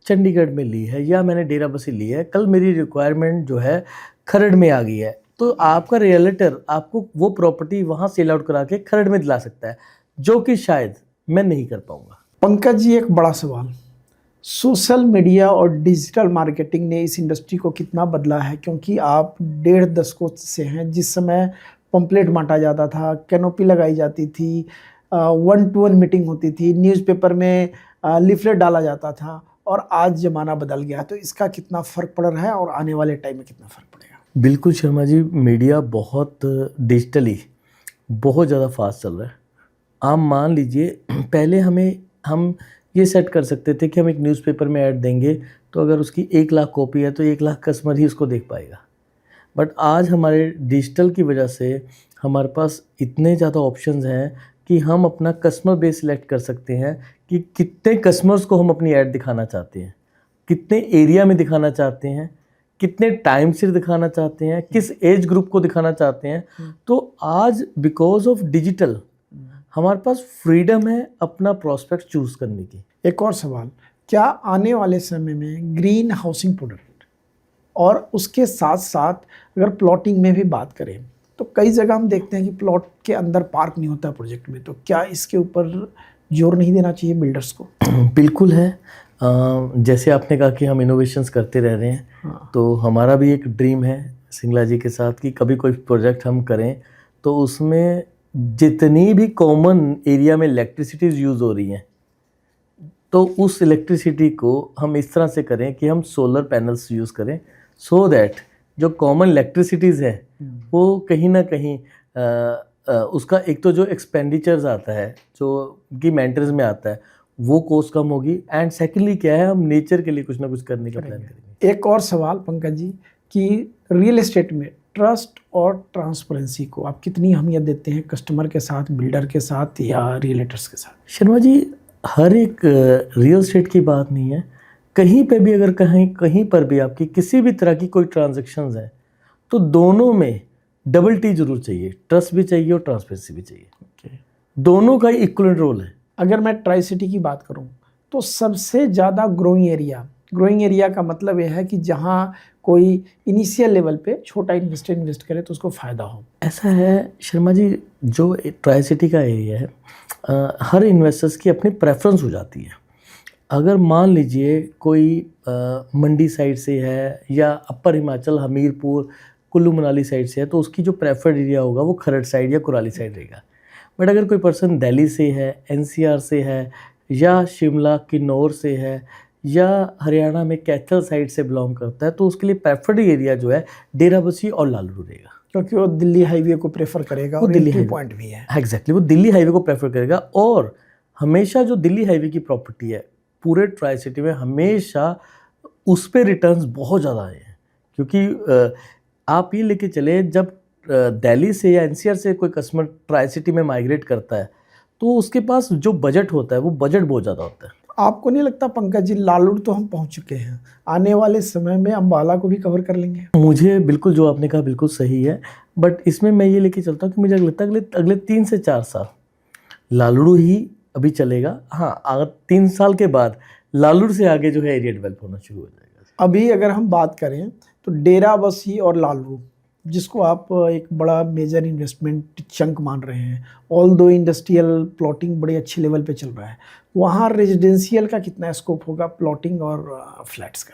चंडीगढ़ में ली है या मैंने डेरा बसी ली है, कल मेरी रिक्वायरमेंट जो है खरड़ में आ गई है, तो आपका रियलेटर आपको वो प्रॉपर्टी वहाँ सेल आउट करा के खरड़ में दिला सकता है, जो कि शायद मैं नहीं कर पाऊँगा। पंकज जी, एक बड़ा सवाल, सोशल मीडिया और डिजिटल मार्केटिंग ने इस इंडस्ट्री को कितना बदला है? क्योंकि आप 1.5 दशकों से हैं, जिस समय पंपलेट बांटा जाता था, कैनोपी लगाई जाती थी, 1-to-1 मीटिंग होती थी, न्यूज़पेपर में लिफलेट डाला जाता था, और आज ज़माना बदल गया। तो इसका कितना फ़र्क पड़ रहा है और आने वाले टाइम में कितना फ़र्क पड़ेगा? बिल्कुल शर्मा जी, मीडिया बहुत डिजिटली बहुत ज़्यादा फास्ट चल रहा है। आप मान लीजिए पहले हम ये सेट कर सकते थे कि हम एक न्यूज़पेपर में ऐड देंगे तो अगर उसकी 1 लाख कॉपी है तो 1 लाख कस्टमर ही उसको देख पाएगा। बट आज हमारे डिजिटल की वजह से हमारे पास इतने ज़्यादा ऑप्शंस हैं कि हम अपना कस्टमर बेस सिलेक्ट कर सकते हैं कि कितने कस्टमर्स को हम अपनी ऐड दिखाना चाहते हैं, कितने एरिया में दिखाना चाहते हैं, कितने टाइम से दिखाना चाहते हैं, किस एज ग्रुप को दिखाना चाहते हैं। तो आज बिकॉज ऑफ डिजिटल हमारे पास फ्रीडम है अपना प्रोस्पेक्ट चूज करने की। एक और सवाल, क्या आने वाले समय में ग्रीन हाउसिंग प्रोडक्ट और उसके साथ साथ अगर प्लॉटिंग में भी बात करें तो कई जगह हम देखते हैं कि प्लॉट के अंदर पार्क नहीं होता प्रोजेक्ट में, तो क्या इसके ऊपर जोर नहीं देना चाहिए बिल्डर्स को? बिल्कुल है। जैसे आपने कहा कि हम इनोवेशंस करते रह रहे हैं, हाँ। तो हमारा भी एक ड्रीम है सिंगला जी के साथ कि कभी कोई प्रोजेक्ट हम करें तो उसमें जितनी भी कॉमन एरिया में इलेक्ट्रिसिटीज़ यूज़ हो रही हैं, तो उस इलेक्ट्रिसिटी को हम इस तरह से करें कि हम सोलर पैनल्स यूज़ करें, सो दैट जो कॉमन इलेक्ट्रिसिटीज़ है वो कहीं ना कहीं उसका एक तो जो एक्सपेंडिचर्स आता है, जो कि मेंटेनेंस में आता है, वो कॉस्ट कम होगी, एंड सेकेंडली क्या है, हम नेचर के लिए कुछ ना कुछ करने का प्लान करेंगे। एक और सवाल पंकज जी कि रियल एस्टेट में ट्रस्ट और ट्रांसपेरेंसी को आप कितनी अहमियत देते हैं, कस्टमर के साथ, बिल्डर के साथ या रियलेटर्स के साथ? शर्मा जी, हर एक रियल एस्टेट की बात नहीं है, कहीं पे भी अगर कहीं पर भी आपकी किसी भी तरह की कोई ट्रांजैक्शंस है, तो दोनों में डबल टी जरूर चाहिए, ट्रस्ट भी चाहिए और ट्रांसपेरेंसी भी चाहिए। दोनों का इक्वल रोल है। अगर मैं ट्राई सिटी की बात करूं तो सबसे ज़्यादा ग्रोइंग एरिया का मतलब यह है कि जहां कोई इनिशियल लेवल पे छोटा इन्वेस्टर इन्वेस्ट करे तो उसको फ़ायदा हो। ऐसा है शर्मा जी, जो ट्राई सिटी का एरिया है, हर इन्वेस्टर्स की अपनी प्रेफरेंस हो जाती है। अगर मान लीजिए कोई मंडी साइड से है या अपर हिमाचल हमीरपुर कुल्लू मनाली साइड से है, तो उसकी जो प्रेफर्ड एरिया होगा वो खरड़ साइड या कुराली साइड रहेगा। बट अगर कोई पर्सन दिल्ली से है, एनसीआर से है, या शिमला किन्नौर से है, या हरियाणा में कैथल साइड से बिलोंग करता है, तो उसके लिए प्रेफर्ड एरिया जो है डेराबस्सी और लालड़ू रहेगा, क्योंकि वो दिल्ली हाईवे को प्रेफर करेगा, वो और दिल्ली एंट्री हाईवे पॉइंट भी है। एग्जैक्टली, वो दिल्ली हाईवे को प्रेफर करेगा। और हमेशा जो दिल्ली हाईवे की प्रॉपर्टी है पूरे ट्राई सिटी में, हमेशा उस पे रिटर्न्स बहुत ज़्यादा आए हैं। क्योंकि आप ये लेके चले, जब दिल्ली से या एनसीआर से कोई कस्टमर ट्राई सिटी में माइग्रेट करता है, तो उसके पास जो बजट होता है वो बजट बहुत ज़्यादा होता है। आपको नहीं लगता पंकज जी, लालूड़ तो हम पहुंच चुके हैं, आने वाले समय में अम्बाला को भी कवर कर लेंगे? मुझे बिल्कुल जो आपने कहा बिल्कुल सही है, बट इसमें मैं ये लेके चलता हूँ कि मुझे लगता है अगले 3 से 4 साल लालड़ू ही अभी चलेगा। हाँ, अगर 3 साल के बाद लालड़ू से आगे जो है एरिया डेवलप होना शुरू हो जाएगा। अभी अगर हम बात करें तो डेराबस्सी और लालड़ू, जिसको आप एक बड़ा मेजर इन्वेस्टमेंट चंक मान रहे हैं, ऑल दो इंडस्ट्रियल प्लॉटिंग बड़े अच्छे लेवल पे चल रहा है, वहाँ रेजिडेंशियल का कितना स्कोप होगा, प्लॉटिंग और फ्लैट्स का?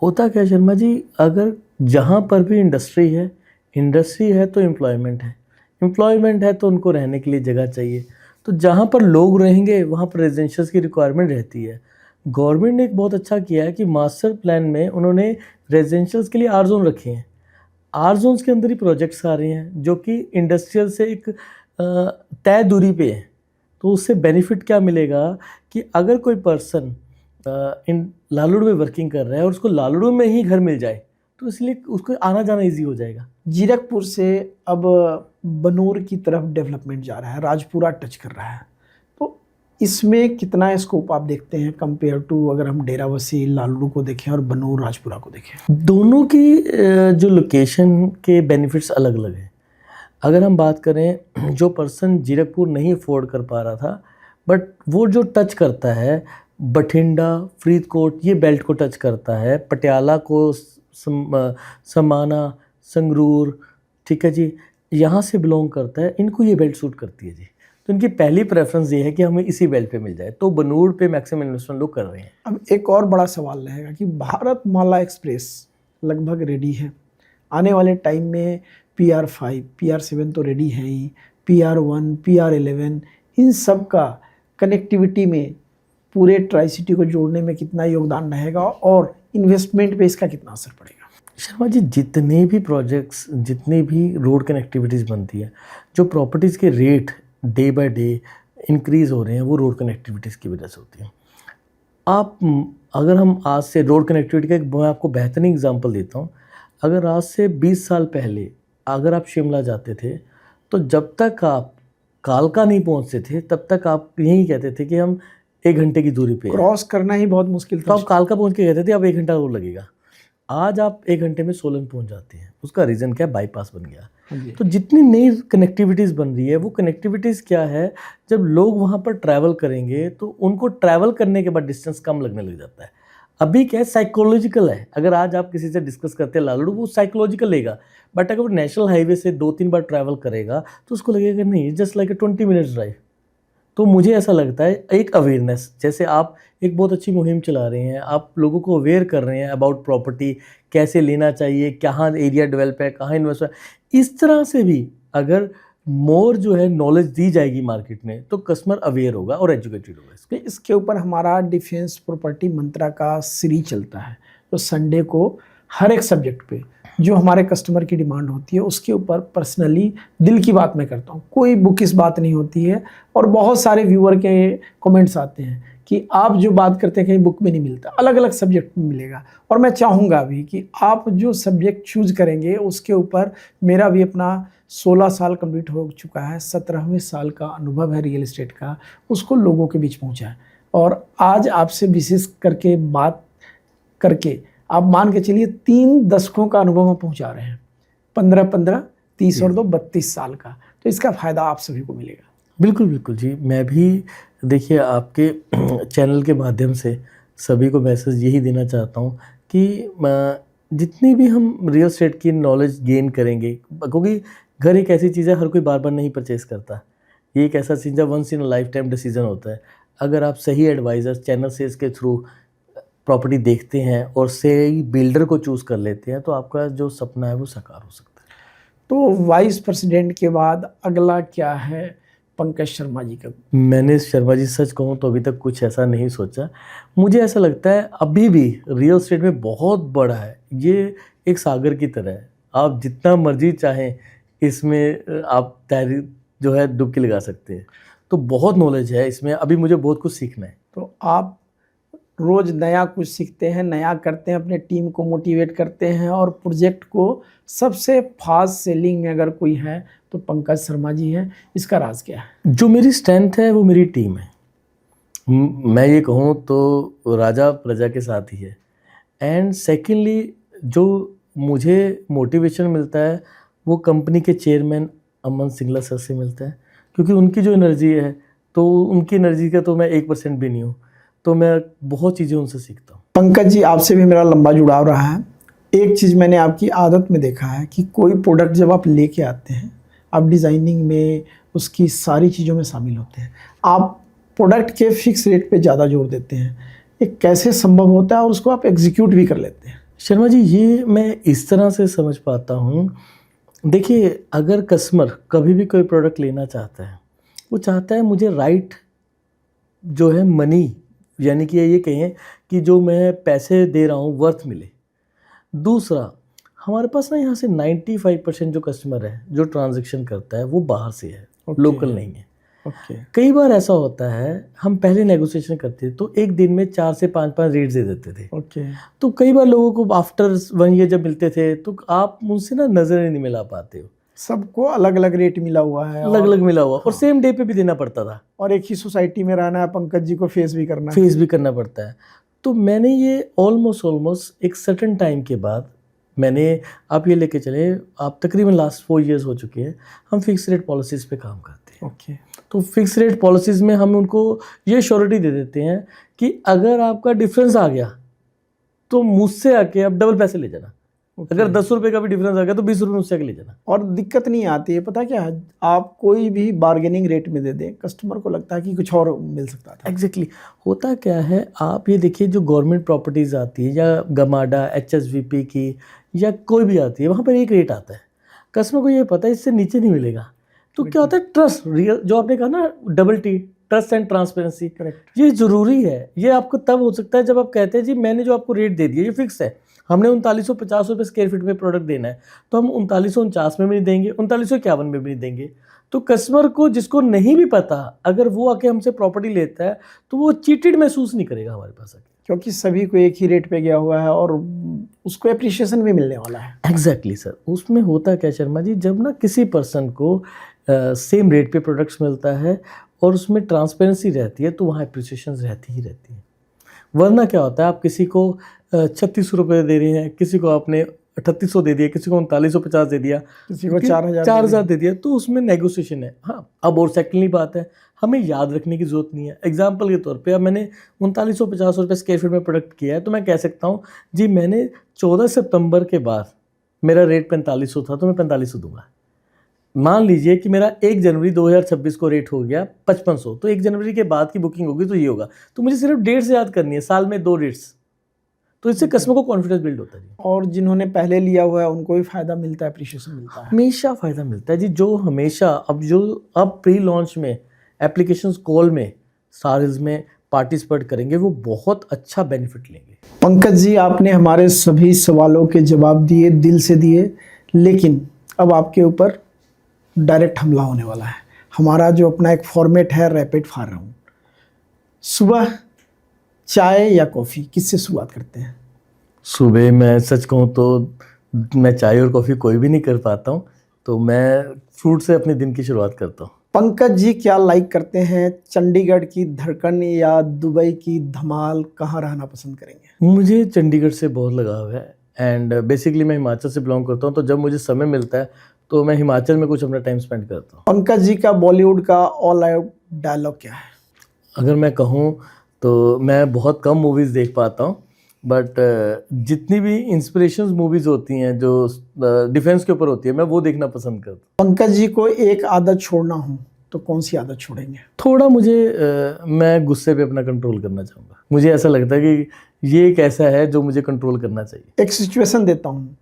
होता क्या शर्मा जी, अगर जहाँ पर भी इंडस्ट्री है तो एम्प्लॉयमेंट है तो उनको रहने के लिए जगह चाहिए। तो जहाँ पर लोग रहेंगे वहाँ पर रेजिडेंशियल्स की रिक्वायरमेंट रहती है। गवर्नमेंट ने एक बहुत अच्छा किया है कि मास्टर प्लान में उन्होंने रेजिडेंशियल्स के लिए आर जोन रखे हैं। आर जोन्स के अंदर ही प्रोजेक्ट्स आ रहे हैं जो कि इंडस्ट्रियल से एक तय दूरी पे है। तो उससे बेनिफिट क्या मिलेगा कि अगर कोई पर्सन इन लालड़ू में वर्किंग कर रहा है और उसको लालड़ू में ही घर मिल जाए, तो इसलिए उसको आना जाना ईजी हो जाएगा। जीरकपुर से अब बनूर की तरफ डेवलपमेंट जा रहा है, राजपुरा टच कर रहा है, तो इसमें कितना स्कोप आप देखते हैं कंपेयर टू अगर हम डेराबस्सी लालड़ू को देखें और बनूर राजपुरा को देखें? दोनों की जो लोकेशन के बेनिफिट्स अलग अलग हैं। अगर हम बात करें, जो पर्सन जीरकपुर नहीं अफोर्ड कर पा रहा था, बट वो जो टच करता है बठिंडा, फरीदकोट, ये बेल्ट को टच करता है, पटियाला को, समाना, संगरूर, ठीक है जी, यहाँ से बिलोंग करता है, इनको ये बेल्ट सूट करती है जी। तो इनकी पहली प्रेफरेंस ये है कि हमें इसी बेल्ट पे मिल जाए, तो बनूड़ पे मैक्सिमम इन्वेस्टमेंट लोग कर रहे हैं। अब एक और बड़ा सवाल रहेगा कि भारत माला एक्सप्रेस लगभग रेडी है, आने वाले टाइम में PR5, PR7 तो रेडी है ही, PR1, PR11, इन सब का कनेक्टिविटी में पूरे ट्राई सिटी को जोड़ने में कितना योगदान रहेगा और इन्वेस्टमेंट पे इसका कितना असर पड़ेगा? शर्मा जी, जितने भी प्रोजेक्ट्स, जितनी भी रोड कनेक्टिविटीज़ बनती है, जो प्रॉपर्टीज़ के rate day by day increase हो रहे हैं, वो रोड कनेक्टिविटीज़ की वजह से होती है। आप अगर हम आज से रोड कनेक्टिविटी का एक मैं आपको बेहतरीन एग्जांपल देता हूँ। अगर आज से 20 साल पहले अगर आप शिमला जाते थे, तो जब तक आप कालका नहीं पहुँचते थे तब तक आप यही कहते थे कि हम 1 घंटे की दूरी पे क्रॉस करना ही बहुत मुश्किल तो था। आप कालका पहुँच के कहते थे अब 1 घंटा और लगेगा। आज आप 1 घंटे में सोलन पहुँच जाते हैं। उसका रीज़न क्या है? बाईपास बन गया। तो जितनी नई कनेक्टिविटीज़ बन रही है, वो कनेक्टिविटीज़ क्या है, जब लोग वहाँ पर ट्रैवल करेंगे तो उनको ट्रैवल करने के बाद डिस्टेंस कम लगने लग जाता है। अभी क्या है, साइकोलॉजिकल है। अगर आज आप किसी से डिस्कस करते हैं लालड़ू, वो साइकोलॉजिकल लेगा, बट अगर वो नेशनल हाईवे से 2-3 बार ट्रैवल करेगा तो उसको लगेगा नहीं, जस्ट लाइक 20 मिनट्स ड्राइव। तो मुझे ऐसा लगता है एक अवेयरनेस, जैसे आप एक बहुत अच्छी मुहिम चला रहे हैं, आप लोगों को अवेयर कर रहे हैं अबाउट प्रॉपर्टी, कैसे लेना चाहिए, कहाँ एरिया डेवलप है, कहाँ इन्वेस्ट है, इस तरह से भी अगर मोर जो है नॉलेज दी जाएगी मार्केट में, तो कस्टमर अवेयर होगा और एजुकेटेड होगा। तो इसके ऊपर हमारा डिफेंस प्रॉपर्टी मंत्रा का सीरीज चलता है, तो संडे को हर एक सब्जेक्ट पे जो हमारे कस्टमर की डिमांड होती है उसके ऊपर पर्सनली दिल की बात मैं करता हूँ। कोई बुक इस बात नहीं होती है। और बहुत सारे व्यूअर के कमेंट्स आते हैं कि आप जो बात करते हैं कहीं बुक में नहीं मिलता, अलग अलग सब्जेक्ट में मिलेगा। और मैं चाहूँगा भी कि आप जो सब्जेक्ट चूज करेंगे उसके ऊपर, मेरा भी अपना 16 साल कंप्लीट हो चुका है, 17वें साल का अनुभव है रियल एस्टेट का, उसको लोगों के बीच पहुँचा है। और आज आपसे विशेष करके बात करके आप मान के चलिए 3 दशकों का अनुभव हम पहुँचा रहे हैं, 15-15, 30 और 2 32 साल का। तो इसका फ़ायदा आप सभी को मिलेगा। बिल्कुल बिल्कुल जी। मैं भी देखिए आपके चैनल के माध्यम से सभी को मैसेज यही देना चाहता हूँ कि जितनी भी हम रियल एस्टेट की नॉलेज गेन करेंगे, क्योंकि घर एक ऐसी चीज़ है हर कोई बार बार नहीं परचेज़ करता। ये एक ऐसा चीज़ है, once in a life time decision होता है। अगर आप सही एडवाइज़र चैनल से इसके थ्रू प्रॉपर्टी देखते हैं और सही बिल्डर को चूज़ कर लेते हैं, तो आपका जो सपना है वो साकार हो सकता है। तो वाइस प्रेसिडेंट के बाद अगला क्या है पंकज शर्मा जी का? मैंने शर्मा जी सच कहूँ तो अभी तक कुछ ऐसा नहीं सोचा। मुझे ऐसा लगता है अभी भी रियल एस्टेट में बहुत बड़ा है, ये एक सागर की तरह है। आप जितना मर्जी चाहें इसमें आप तैरी जो है डुबकी लगा सकते हैं। तो बहुत नॉलेज है इसमें, अभी मुझे बहुत कुछ सीखना है। तो आप रोज़ नया कुछ सीखते हैं, नया करते हैं, अपने टीम को मोटिवेट करते हैं, और प्रोजेक्ट को सबसे फास्ट सेलिंग में अगर कोई है तो पंकज शर्मा जी हैं। इसका राज क्या है? जो मेरी स्ट्रेंथ है वो मेरी टीम है। मैं ये कहूँ तो राजा प्रजा के साथ ही है। एंड सेकेंडली जो मुझे मोटिवेशन मिलता है वो कंपनी के चेयरमैन अमन सिंगला सर से मिलता है, क्योंकि उनकी जो एनर्जी है, तो उनकी एनर्जी का तो मैं 1% भी नहीं हूँ, तो मैं बहुत चीज़ें उनसे सीखता हूँ। पंकज जी, आपसे भी मेरा लंबा जुड़ाव रहा है। एक चीज़ मैंने आपकी आदत में देखा है कि कोई प्रोडक्ट जब आप लेके आते हैं, आप डिज़ाइनिंग में उसकी सारी चीज़ों में शामिल होते हैं, आप प्रोडक्ट के फिक्स रेट पे ज़्यादा जोर देते हैं। ये कैसे संभव होता है और उसको आप एग्जीक्यूट भी कर लेते हैं? शर्मा जी, ये मैं इस तरह से समझ पाता हूँ। देखिए, अगर कस्टमर कभी भी कोई प्रोडक्ट लेना चाहता है, वो चाहता है मुझे राइट जो है मनी, यानी कि ये कहें कि जो मैं पैसे दे रहा हूँ वर्थ मिले। दूसरा, हमारे पास ना यहाँ से 95% जो कस्टमर है जो ट्रांजैक्शन करता है वो बाहर से है, लोकल नहीं है। कई बार ऐसा होता है, हम पहले नेगोशिएशन करते थे तो एक दिन में 4 से 5 रेट दे देते थे। तो कई बार लोगों को आफ्टर 1 ईयर जब मिलते थे तो आप मुझसे ना नजर नहीं मिला पाते हो। सबको अलग अलग रेट मिला हुआ है, अलग अलग मिला हुआ, और सेम डे पे भी देना पड़ता था, और एक ही सोसाइटी में रहना है, पंकज जी को फेस भी करना पड़ता है। तो मैंने ये ऑलमोस्ट एक सर्टेन टाइम के बाद मैंने, आप ये लेके चले, आप तकरीबन लास्ट 4 इयर्स हो चुके हैं, हम फिक्स रेट पॉलिसीज़ पे काम करते हैं। तो फिक्स रेट पॉलिसीज़ में हम उनको ये श्योरिटी दे देते हैं कि अगर आपका डिफरेंस आ गया तो मुझसे आके आप डबल पैसे ले जाना। अगर 10 रुपये का भी डिफरेंस आ गया तो 20 रुपये मुझसे आके ले जाना, और दिक्कत नहीं आती है। पता क्या है, आप कोई भी बार्गेनिंग रेट में दे दें, कस्टमर को लगता है कि कुछ और मिल सकता था। एग्जैक्टली होता क्या है, आप ये देखिए जो गवर्नमेंट प्रॉपर्टीज़ आती है या गमाडा HSVP की या कोई भी आती है, वहाँ पर एक रेट आता है, कस्टमर को ये पता है इससे नीचे नहीं मिलेगा। तो क्या होता है, ट्रस्ट, रियल जो आपने कहा ना, double T, trust and transparency, correct, ये ज़रूरी है। ये आपको तब हो सकता है जब आप कहते हैं जी मैंने जो आपको रेट दे दिया ये फिक्स है, हमने 3950 रुपये स्क्वायर फीट में प्रोडक्ट देना है, तो हम 3949 में भी नहीं देंगे, 3951 में भी नहीं देंगे। तो कस्टमर को जिसको नहीं भी पता, अगर वो आके हमसे प्रॉपर्टी लेता है तो वो चीटेड महसूस नहीं करेगा हमारे पास आके, क्योंकि सभी को एक ही रेट पे गया हुआ है और उसको एप्रिशिएशन भी मिलने वाला है। Exactly sir. उसमें होता क्या शर्मा जी, जब ना किसी पर्सन को सेम रेट पे प्रोडक्ट्स मिलता है और उसमें ट्रांसपेरेंसी रहती है तो वहाँ एप्रिसिएशन रहती ही रहती है। वरना क्या होता है, आप किसी को 3600 रुपये दे रहे हैं, किसी को आपने 3800 दे दिया, किसी को 3950 दे दिया, किसी को 4000 दे दिया, तो उसमें नेगोशिएशन है। हाँ, अब और सेकेंडली बात है, हमें याद रखने की जरूरत नहीं है। एग्जाम्पल के तौर पे अब मैंने 3950 रुपये स्क्वायर फीट में प्रोडक्ट किया है, तो मैं कह सकता हूँ जी मैंने 14 सितंबर के बाद मेरा रेट 4500 था तो मैं 4500 दूंगा। मान लीजिए कि मेरा 1 जनवरी 2026 को रेट हो गया 5500, तो 1 जनवरी के बाद की बुकिंग होगी तो ये होगा। तो मुझे सिर्फ डेट्स याद करनी है, साल में 2 डेट्स, तो इससे कस्टमर को कॉन्फिडेंस बिल्ड होता है जी। और जिन्होंने पहले लिया हुआ है उनको भी फायदा मिलता है, अप्रिशिएशन मिलता है। हमेशा फ़ायदा मिलता है जी। जो हमेशा अब प्री लॉन्च में एप्लीकेशंस कॉल में स्टार्स में पार्टिसिपेट करेंगे वो बहुत अच्छा बेनिफिट लेंगे। पंकज जी, आपने हमारे सभी सवालों के जवाब दिए, दिल से दिए, लेकिन अब आपके ऊपर डायरेक्ट हमला होने वाला है। हमारा जो अपना एक फॉर्मेट है रैपिड फायर राउंड, सुबह चाय या कॉफ़ी, किससे शुरुआत करते हैं? सुबह मैं सच कहूँ तो मैं चाय और कॉफ़ी कोई भी नहीं कर पाता हूँ, तो मैं फ्रूट से अपने दिन की शुरुआत करता हूँ। पंकज जी क्या लाइक करते हैं, चंडीगढ़ की धड़कन या दुबई की धमाल, कहाँ रहना पसंद करेंगे? मुझे चंडीगढ़ से बहुत लगाव है एंड बेसिकली मैं हिमाचल से बिलोंग करता हूँ, तो जब मुझे समय मिलता है तो मैं हिमाचल में कुछ अपना टाइम स्पेंड करता हूँ। पंकज जी का बॉलीवुड का ऑल आउट डायलॉग क्या है? अगर मैं कहूँ तो मैं बहुत कम मूवीज़ देख पाता हूँ, बट जितनी भी इंस्पिरेशंस मूवीज़ होती हैं जो डिफेंस के ऊपर होती है मैं वो देखना पसंद करता हूँ। पंकज जी को एक आदत छोड़ना हो तो कौन सी आदत छोड़ेंगे? थोड़ा मुझे मैं गुस्से पे अपना कंट्रोल करना चाहूँगा। मुझे ऐसा लगता है कि ये एक ऐसा है जो मुझे कंट्रोल करना चाहिए। एक सिचुएशन देता हूँ,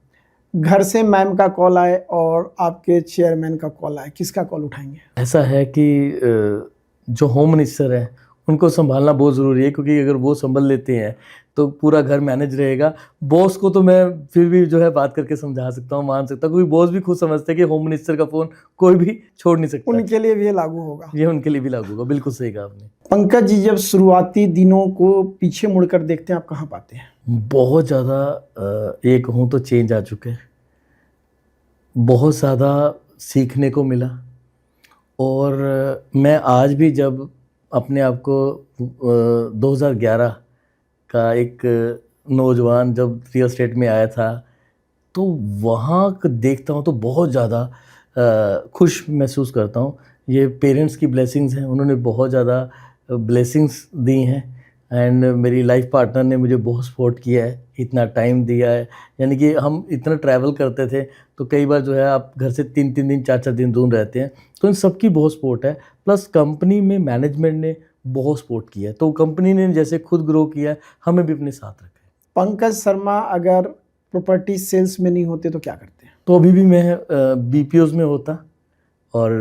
घर से मैम का कॉल आए और आपके चेयरमैन का कॉल आए, किसका कॉल उठाएंगे? ऐसा है कि जो होम मिनिस्टर है उनको संभालना बहुत ज़रूरी है, क्योंकि अगर वो संभल लेते हैं तो पूरा घर मैनेज रहेगा। बॉस को तो मैं फिर भी जो है बात करके समझा सकता हूँ, मान सकता हूँ, क्योंकि बॉस भी खुद समझते हैं कि होम मिनिस्टर का फ़ोन कोई भी छोड़ नहीं सकता। उनके लिए भी ये लागू होगा। ये उनके लिए भी लागू होगा, बिल्कुल सही कहा आपने। पंकज जी, जब शुरुआती दिनों को पीछे मुड़कर देखते हैं, आप कहाँ पाते हैं? बहुत ज़्यादा ये कहूँ तो चेंज आ चुके हैं, बहुत ज़्यादा सीखने को मिला। और मैं आज भी जब अपने आप को 2011 का एक नौजवान जब रियल एस्टेट में आया था तो वहाँ देखता हूँ तो बहुत ज़्यादा खुश महसूस करता हूँ। ये पेरेंट्स की ब्लेसिंग्स हैं, उन्होंने बहुत ज़्यादा ब्लेसिंग्स दी हैं एंड मेरी लाइफ पार्टनर ने मुझे बहुत सपोर्ट किया है, इतना टाइम दिया है। यानी कि हम इतना ट्रैवल करते थे तो कई बार जो है आप घर से 3-3 दिन 4-4 दिन दूर रहते हैं, तो इन सब की बहुत सपोर्ट है। प्लस कंपनी में मैनेजमेंट ने बहुत सपोर्ट किया है, तो कंपनी ने जैसे खुद ग्रो किया है हमें भी अपने साथ रखा है। पंकज शर्मा अगर प्रॉपर्टी सेल्स में नहीं होते तो क्या करते हैं? तो अभी भी मैं बीपीओज में होता और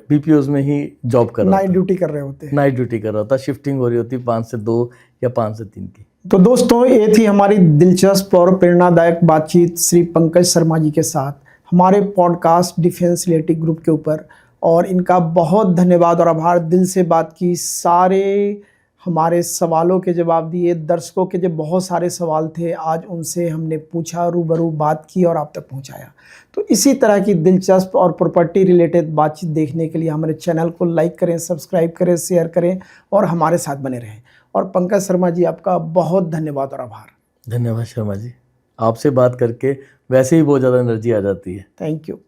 बीपीओज में ही जॉब कर रहा नाइट ड्यूटी कर रहे होते हैं। नाइट ड्यूटी कर रहा था, शिफ्टिंग हो रही होती 5 से 2 या 5 से 3 की। तो दोस्तों, ये थी हमारी दिलचस्प और प्रेरणादायक बातचीत श्री पंकज शर्मा जी के साथ हमारे पॉडकास्ट डिफेंस रिलेटेड ग्रुप के ऊपर, और इनका बहुत धन्यवाद और आभार। दिल से बात की, सारे हमारे सवालों के जवाब दिए। दर्शकों के जो बहुत सारे सवाल थे आज उनसे हमने पूछा, रूबरू बात की और आप तक पहुंचाया। तो इसी तरह की दिलचस्प और प्रॉपर्टी रिलेटेड बातचीत देखने के लिए हमारे चैनल को लाइक करें, सब्सक्राइब करें, शेयर करें और हमारे साथ बने रहें। और पंकज शर्मा जी, आपका बहुत धन्यवाद और आभार। धन्यवाद शर्मा जी, आपसे बात करके वैसे ही बहुत ज़्यादा एनर्जी आ जाती है। Thank you.